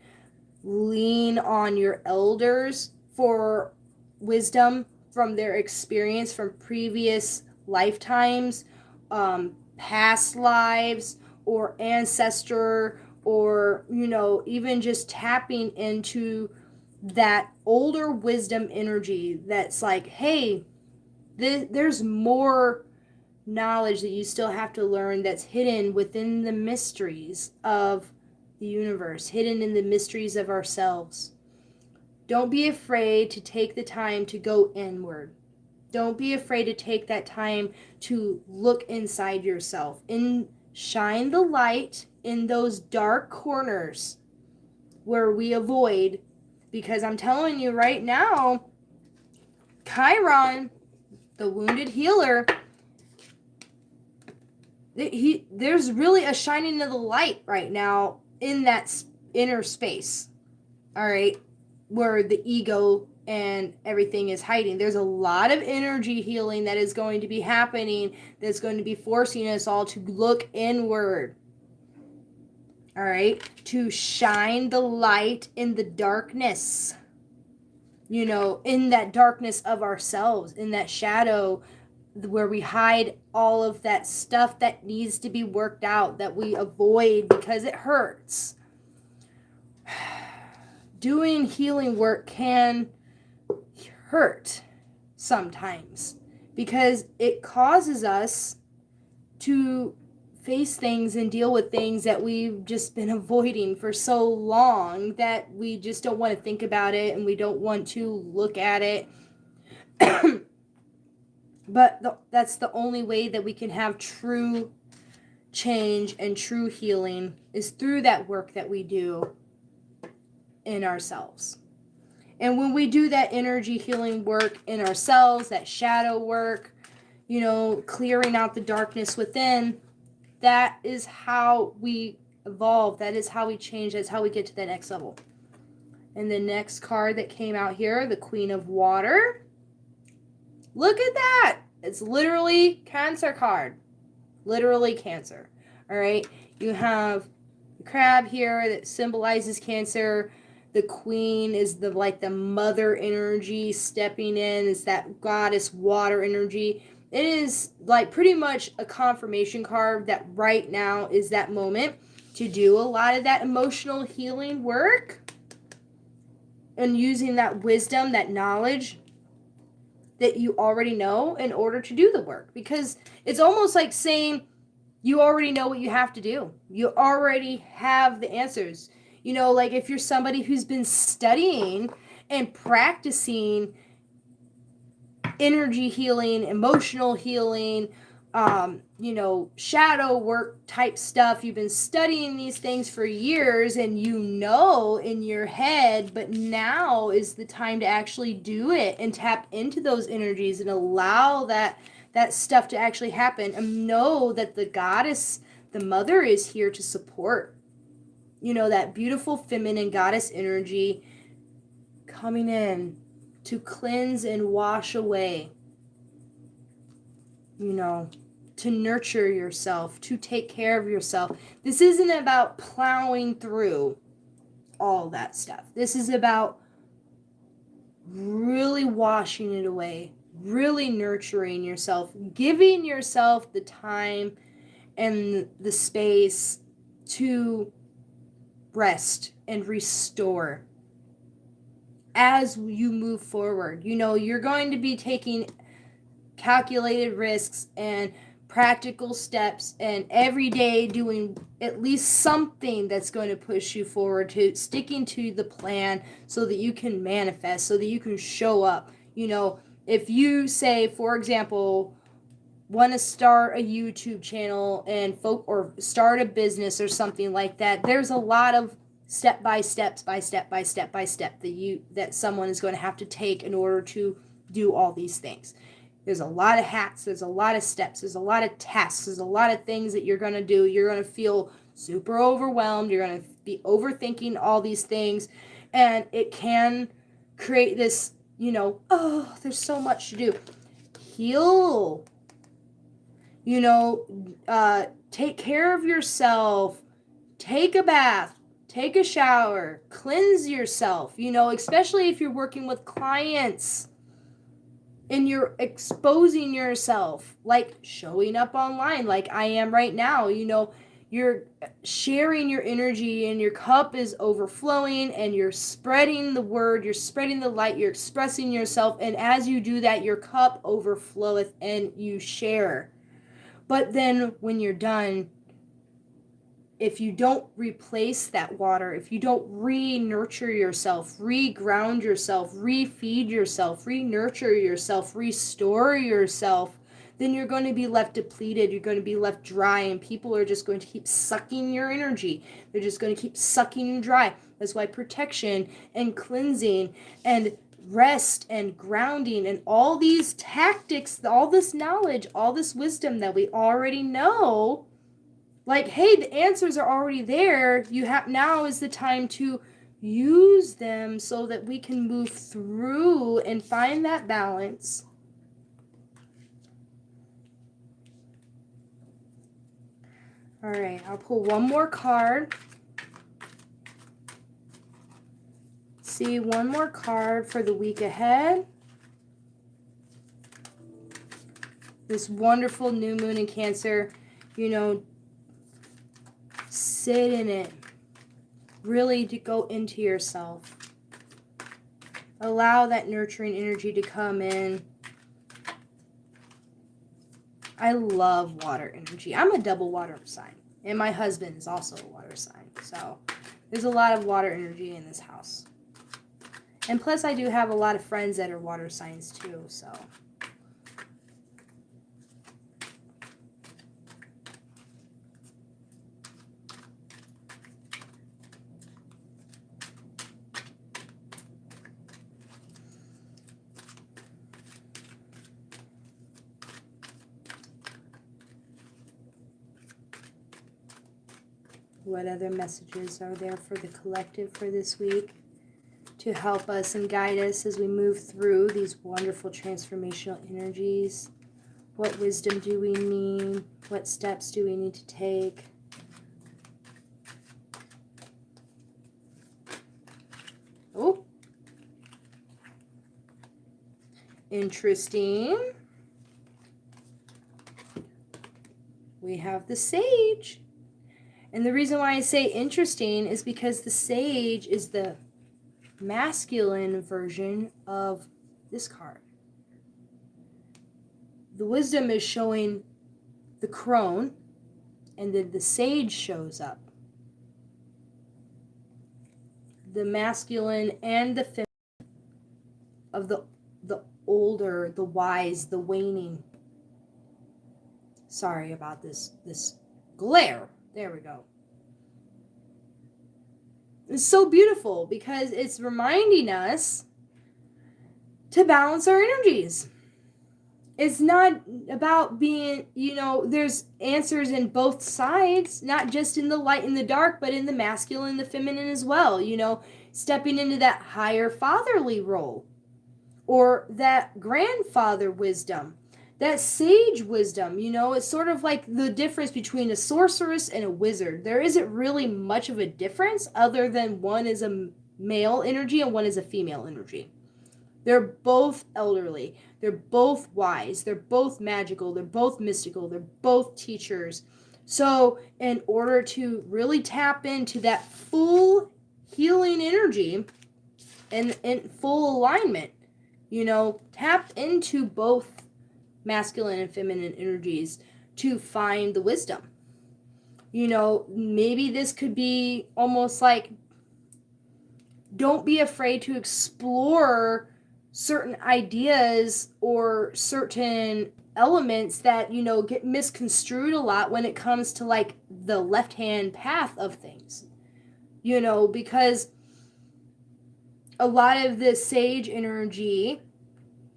Lean on your elders for wisdom from their experience from previous lifetimes, past lives, or ancestor, or, even just tapping into that older wisdom energy that's like, hey, there's more knowledge that you still have to learn that's hidden within the mysteries of the universe, hidden in the mysteries of ourselves. Don't be afraid to take the time to go inward. Don't be afraid to take that time to look inside yourself and shine the light in those dark corners where we avoid, because I'm telling you right now, Chiron, the wounded healer, there's really a shining of the light right now in that inner space, all right, where the ego and everything is hiding. There's a lot of energy healing that is going to be happening, that's going to be forcing us all to look inward, all right, to shine the light in the darkness, in that darkness of ourselves, in that shadow where we hide all of that stuff that needs to be worked out, that we avoid because it hurts. Doing healing work can hurt sometimes because it causes us to face things and deal with things that we've just been avoiding for so long that we just don't want to think about it and we don't want to look at it. But that's the only way that we can have true change and true healing, is through that work that we do in ourselves. And when we do that energy healing work in ourselves, that shadow work, clearing out the darkness within, that is how we evolve. That is how we change. That's how we get to the next level. And the next card that came out here, the Queen of Water. Look at that. It's literally Cancer card. literally Cancer. All right, you have the crab here that symbolizes Cancer. The queen is the mother energy stepping in. It's that goddess water energy. It is like pretty much a confirmation card that right now is that moment to do a lot of that emotional healing work and using that wisdom, that knowledge that you already know in order to do the work. Because it's almost like saying you already know what you have to do. You already have the answers. You know, like if you're somebody who's been studying and practicing energy healing, emotional healing, shadow work type stuff. You've been studying these things for years and you know in your head, but now is the time to actually do it and tap into those energies and allow that stuff to actually happen, and know that the goddess, the mother, is here to support. That beautiful feminine goddess energy coming in to cleanse and wash away, to nurture yourself, to take care of yourself. This isn't about plowing through all that stuff. This is about really washing it away, really nurturing yourself, giving yourself the time and the space to rest and restore as you move forward. You're going to be taking calculated risks and practical steps and every day doing at least something that's going to push you forward to sticking to the plan so that you can manifest, so that you can show up. If you say, for example, want to start a YouTube channel or start a business or something like that, there's a lot of step by step that someone is going to have to take in order to do all these things. There's a lot of hats, there's a lot of steps, there's a lot of tasks, there's a lot of things that you're going to do. You're going to feel super overwhelmed, you're going to be overthinking all these things, and it can create this, there's so much to do. Heal. Take care of yourself, take a bath, take a shower, cleanse yourself, especially if you're working with clients and you're exposing yourself, like showing up online like I am right now. You're sharing your energy and your cup is overflowing and you're spreading the word, you're spreading the light, you're expressing yourself, and as you do that, your cup overfloweth and you share. But then when you're done, if you don't replace that water, if you don't re-nurture yourself, re-ground yourself, re-feed yourself, re-nurture yourself, restore yourself, then you're going to be left depleted, you're going to be left dry, and people are just going to keep sucking your energy. They're just going to keep sucking you dry. That's why protection and cleansing and rest and grounding and all these tactics, all this knowledge, all this wisdom that we already know, like, hey, the answers are already there. Now is the time to use them so that we can move through and find that balance. All right, I'll pull one more card. See, one more card for the week ahead. This wonderful new moon in Cancer, sit in it. Really to go into yourself. Allow that nurturing energy to come in. I love water energy. I'm a double water sign. And my husband is also a water sign. So there's a lot of water energy in this house. And plus I do have a lot of friends that are water signs too, so. What other messages are there for the collective for this week to help us and guide us as we move through these wonderful transformational energies? What wisdom do we need? What steps do we need to take? Oh. Interesting. We have the Sage. And the reason why I say interesting is because the Sage is the masculine version of this card. The Wisdom is showing the crone, and then the Sage shows up. The masculine and the feminine of the older, the wise, the waning. Sorry about this glare. There we go. It's so beautiful because it's reminding us to balance our energies. It's not about being, there's answers in both sides, not just in the light and the dark, but in the masculine and the feminine as well, stepping into that higher fatherly role or that grandfather wisdom, that sage wisdom, it's sort of like the difference between a sorceress and a wizard. There isn't really much of a difference other than one is a male energy and one is a female energy. They're both elderly. They're both wise. They're both magical. They're both mystical. They're both teachers. So in order to really tap into that full healing energy and in full alignment, tap into both masculine and feminine energies to find the wisdom. Maybe this could be almost like, don't be afraid to explore certain ideas or certain elements that, get misconstrued a lot when it comes to like the left-hand path of things, because a lot of the sage energy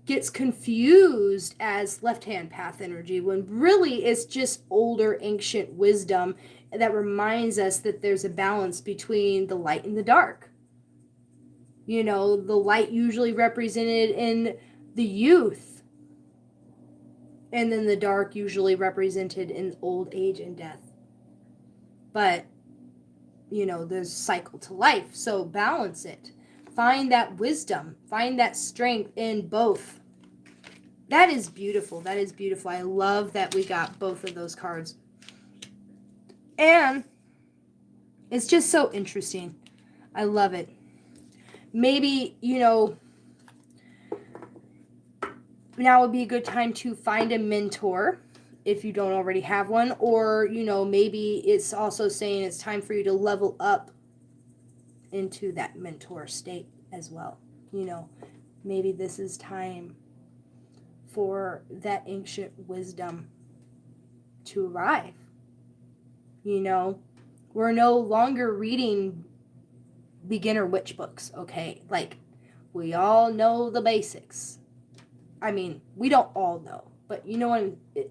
gets confused as left-hand path energy when really it's just older ancient wisdom that reminds us that there's a balance between the light and the dark. The light usually represented in the youth, and then the dark usually represented in old age and death. But, there's cycle to life, so balance it. Find that wisdom, find that strength in both. That is beautiful. That is beautiful. I love that we got both of those cards. And it's just so interesting. I love it. Maybe, now would be a good time to find a mentor if you don't already have one. Or, maybe it's also saying it's time for you to level up into that mentor state as well. Maybe this is time for that ancient wisdom to arrive. We're no longer reading beginner witch books, okay? Like, we all know the basics. I mean, we don't all know, but if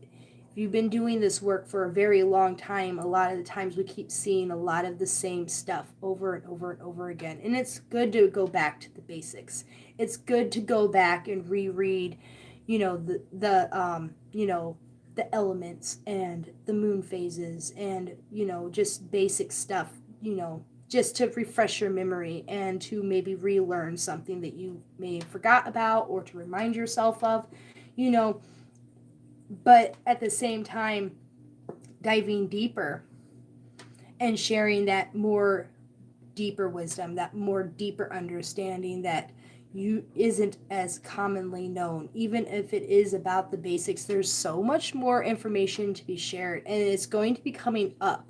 you've been doing this work for a very long time, a lot of the times we keep seeing a lot of the same stuff over and over and over again. And it's good to go back to the basics. It's good to go back and reread, the elements and the moon phases and, just basic stuff, just to refresh your memory and to maybe relearn something that you may have forgot about or to remind yourself of, but at the same time, diving deeper and sharing that more deeper wisdom, that more deeper understanding that you isn't as commonly known. Even if it is about the basics, there's so much more information to be shared, and it's going to be coming up.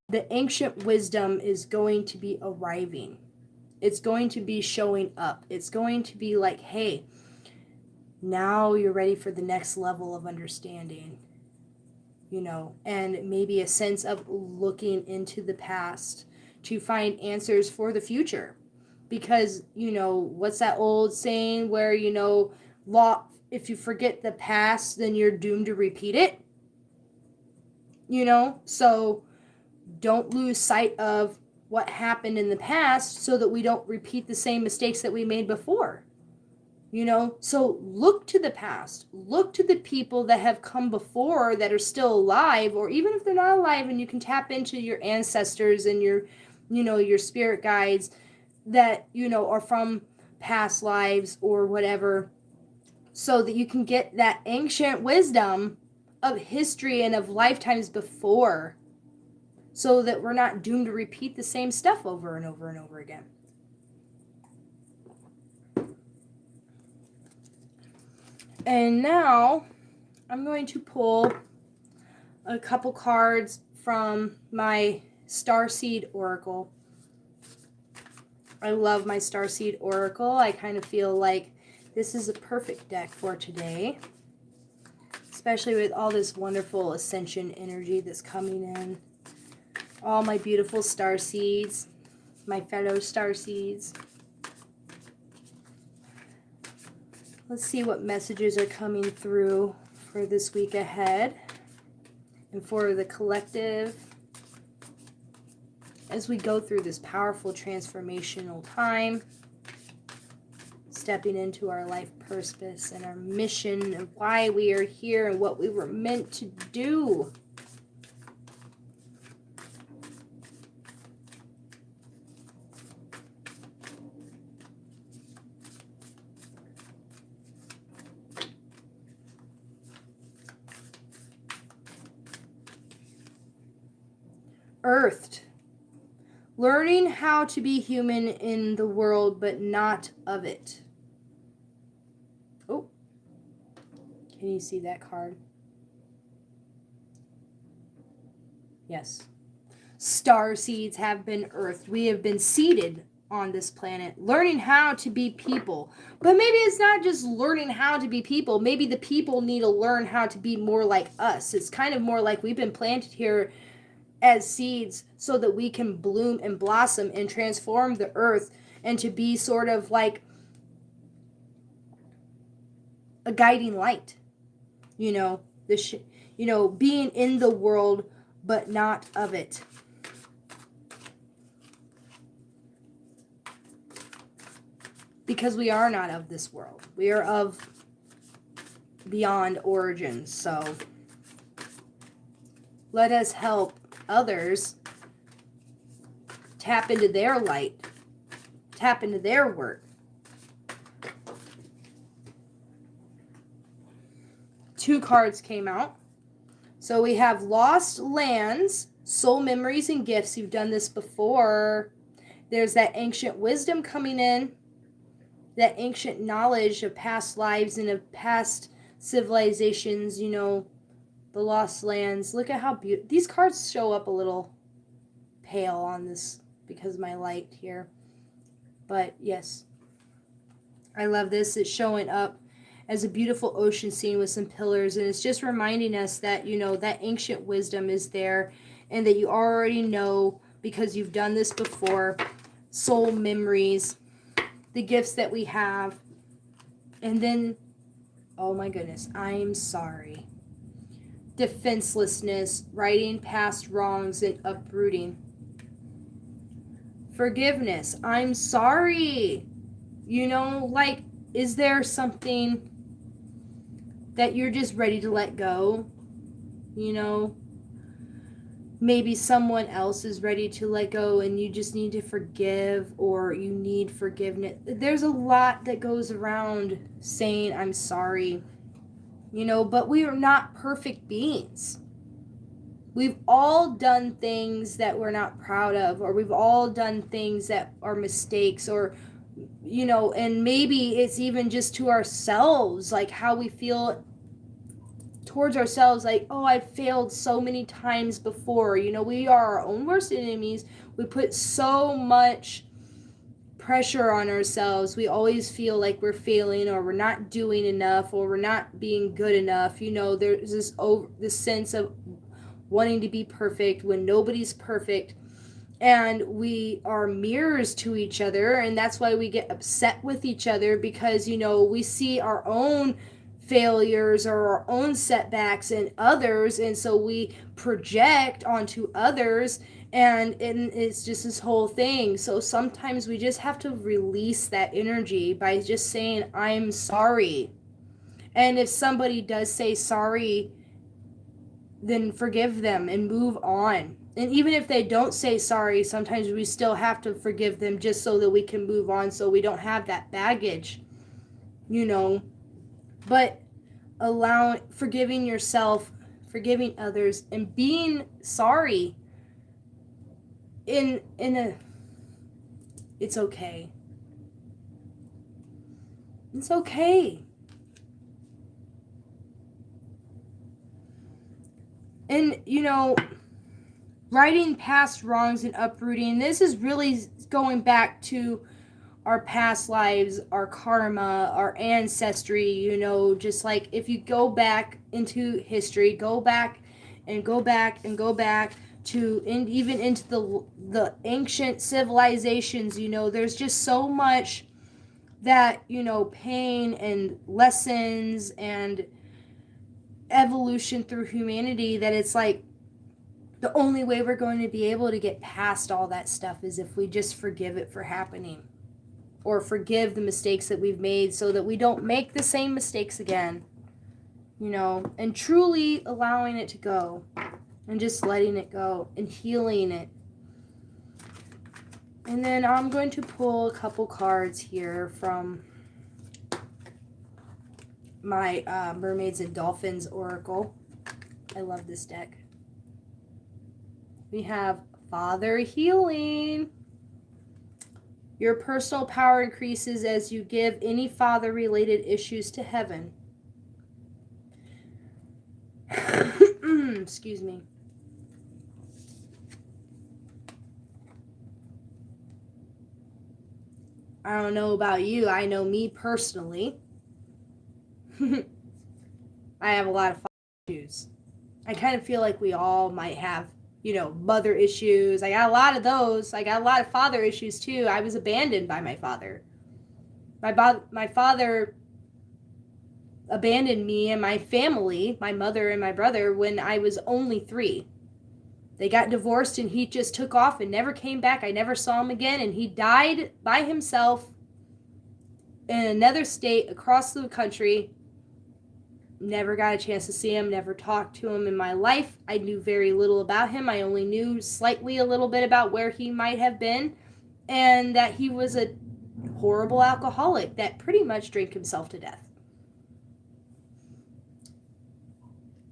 The ancient wisdom is going to be arriving. It's going to be showing up. It's going to be like, hey, now you're ready for the next level of understanding, and maybe a sense of looking into the past to find answers for the future. Because, what's that old saying where, if you forget the past, then you're doomed to repeat it. So don't lose sight of what happened in the past so that we don't repeat the same mistakes that we made before. So look to the past, look to the people that have come before that are still alive, or even if they're not alive, and you can tap into your ancestors and your spirit guides that are from past lives or whatever, so that you can get that ancient wisdom of history and of lifetimes before, so that we're not doomed to repeat the same stuff over and over and over again. And now I'm going to pull a couple cards from my Starseed Oracle. I love my Starseed Oracle. I kind of feel like this is a perfect deck for today, especially with all this wonderful ascension energy that's coming in. All my beautiful star seeds, my fellow star seeds. Let's see what messages are coming through for this week ahead and for the collective as we go through this powerful transformational time, stepping into our life purpose and our mission and why we are here and what we were meant to do. Earthed. Learning how to be human in the world, but not of it. Oh, can you see that card? Yes. Star seeds have been earthed. We have been seeded on this planet, learning how to be people. But maybe it's not just learning how to be people. Maybe the people need to learn how to be more like us. It's kind of more like we've been planted here as seeds so that we can bloom and blossom and transform the earth and to be sort of like a guiding light, being in the world but not of it. Because we are not of this world. We are of beyond origins. So let us help others tap into their light, tap into their work. Two cards came out. So we have lost lands, soul memories, and gifts. You've done this before. There's that ancient wisdom coming in, that ancient knowledge of past lives and of past civilizations, the lost lands. Look at how beautiful. These cards show up a little pale on this because of my light here. But yes, I love this. It's showing up as a beautiful ocean scene with some pillars. And it's just reminding us that, that ancient wisdom is there and that you already know because you've done this before. Soul memories, the gifts that we have. And then, oh my goodness, I'm sorry. Defenselessness, righting past wrongs, and uprooting. Forgiveness. I'm sorry. Is there something that you're just ready to let go? Maybe someone else is ready to let go and you just need to forgive, or you need forgiveness. There's a lot that goes around saying I'm sorry. But we are not perfect beings. We've all done things that we're not proud of, or we've all done things that are mistakes, or, and maybe it's even just to ourselves, like how we feel towards ourselves, like, oh, I failed so many times before. We are our own worst enemies. We put so much pressure on ourselves. We always feel like we're failing, or we're not doing enough, or we're not being good enough. There's this sense of wanting to be perfect when nobody's perfect, and we are mirrors to each other, and that's why we get upset with each other, because we see our own failures or our own setbacks in others, and so we project onto others, And it's just this whole thing. So sometimes we just have to release that energy by just saying, I'm sorry. And if somebody does say sorry, then forgive them and move on. And even if they don't say sorry, sometimes we still have to forgive them just so that we can move on, so we don't have that baggage, you know. But forgiving yourself, forgiving others, and being sorry in a it's okay. It's okay. And writing past wrongs and uprooting, this is really going back to our past lives, our karma, our ancestry, just like if you go back into history, go back and go back and go back to even into the ancient civilizations, there's just so much that, pain and lessons and evolution through humanity, that it's like the only way we're going to be able to get past all that stuff is if we just forgive it for happening, or forgive the mistakes that we've made so that we don't make the same mistakes again, and truly allowing it to go and just letting it go and healing it. And then I'm going to pull a couple cards here from my Mermaids and Dolphins Oracle. I love this deck. We have Father Healing. Your personal power increases as you give any father-related issues to heaven. Excuse me. I don't know about you. I know me personally. I have a lot of father issues. I kind of feel like we all might have, mother issues. I got a lot of those. I got a lot of father issues too. I was abandoned by my father. My father abandoned me and my family, my mother and my brother, when I was only 3. They got divorced and he just took off and never came back. I never saw him again, and he died by himself in another state across the country. Never got a chance to see him, never talked to him in my life. I knew very little about him. I only knew slightly a little bit about where he might have been, and that he was a horrible alcoholic that pretty much drank himself to death.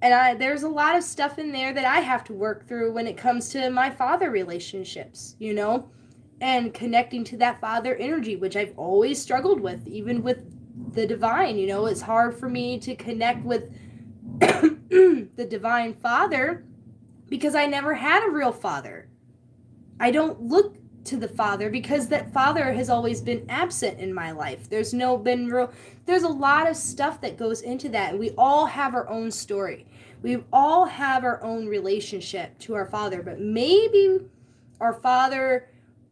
And there's a lot of stuff in there that I have to work through when it comes to my father relationships, and connecting to that father energy, which I've always struggled with, even with the divine. It's hard for me to connect with the divine father because I never had a real father. I don't look to the father because that father has always been absent in my life. There's a lot of stuff that goes into that, and we all have our own story. We all have our own relationship to our father, but maybe our father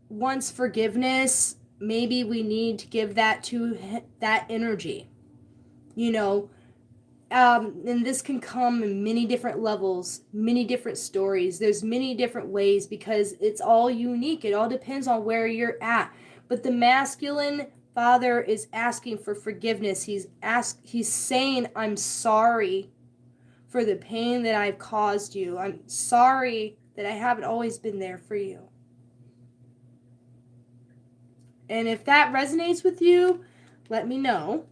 wants forgiveness. Maybe we need to give that to that energy, and this can come in many different levels, many different stories. There's many different ways because it's all unique. It all depends on where you're at. But the masculine father is asking for forgiveness. He's saying, I'm sorry for the pain that I've caused you. I'm sorry that I haven't always been there for you. And if that resonates with you, let me know.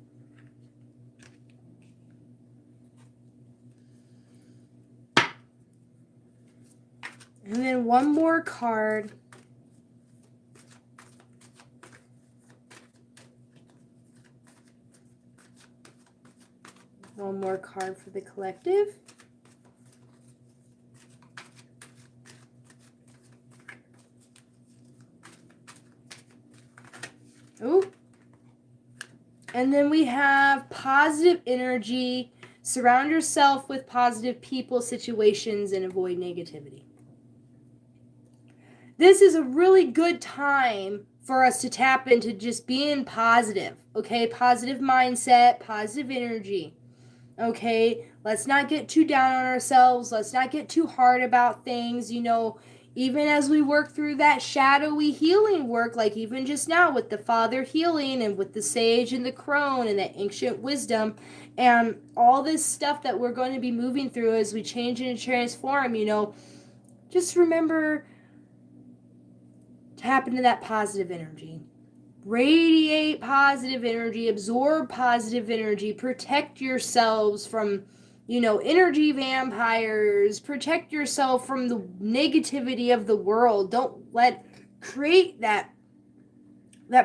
And then one more card. One more card for the collective. Ooh. And then we have positive energy. Surround yourself with positive people, situations, and avoid negativity. This is a really good time for us to tap into just being positive, okay? Positive mindset, positive energy, okay? Let's not get too down on ourselves. Let's not get too hard about things, even as we work through that shadowy healing work, like even just now with the Father healing and with the Sage and the Crone and that ancient wisdom and all this stuff that we're going to be moving through as we change and transform, just remember, tap into that positive energy. Radiate positive energy, absorb positive energy, protect yourselves from, energy vampires, protect yourself from the negativity of the world. Don't create that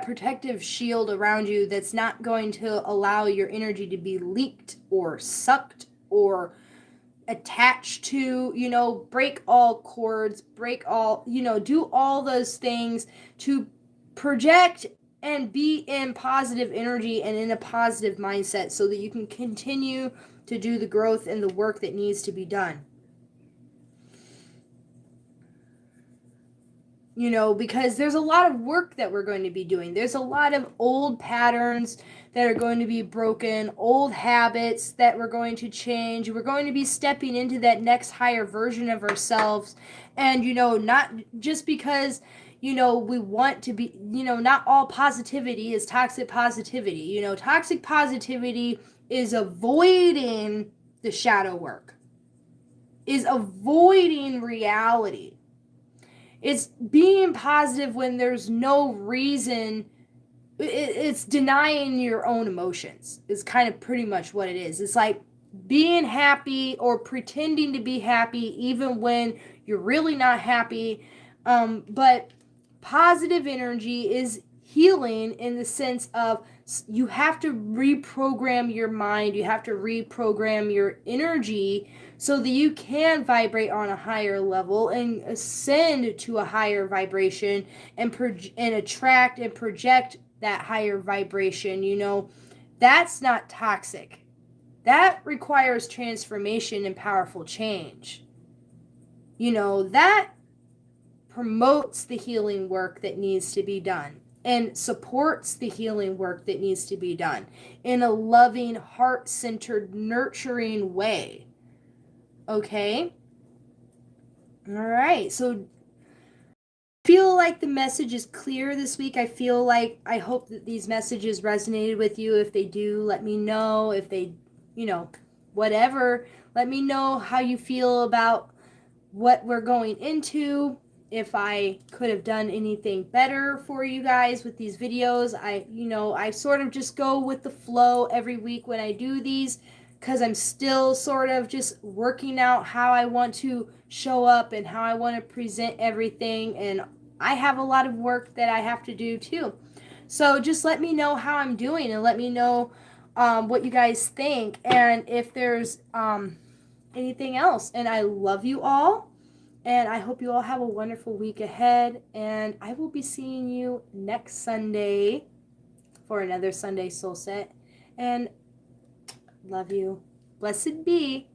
protective shield around you that's not going to allow your energy to be leaked or sucked or attached to, break all cords, break all, do all those things to project and be in positive energy and in a positive mindset so that you can continue to do the growth and the work that needs to be done. Because there's a lot of work that we're going to be doing. There's a lot of old patterns that are going to be broken, old habits that we're going to change. We're going to be stepping into that next higher version of ourselves. And, not just because, we want to be, not all positivity is toxic positivity. Toxic positivity is avoiding the shadow work, is avoiding reality. It's being positive when there's no reason. It's denying your own emotions is kind of pretty much what it is. It's like being happy or pretending to be happy even when you're really not happy. But positive energy is healing in the sense of you have to reprogram your mind. You have to reprogram your energy so that you can vibrate on a higher level and ascend to a higher vibration and attract and project that higher vibration. That's not toxic. That requires transformation and powerful change. That promotes the healing work that needs to be done and supports the healing work that needs to be done in a loving, heart-centered, nurturing way. Okay? All right. So I feel like the message is clear this week. I hope that these messages resonated with you. If they do, let me know. If they, whatever, let me know how you feel about what we're going into. If I could have done anything better for you guys with these videos. I sort of just go with the flow every week when I do these, because I'm still sort of just working out how I want to show up and how I want to present everything. And I have a lot of work that I have to do too. So just let me know how I'm doing and let me know what you guys think and if there's anything else. And I love you all. And I hope you all have a wonderful week ahead. And I will be seeing you next Sunday for another Sunday Soul Set. And love you. Blessed be.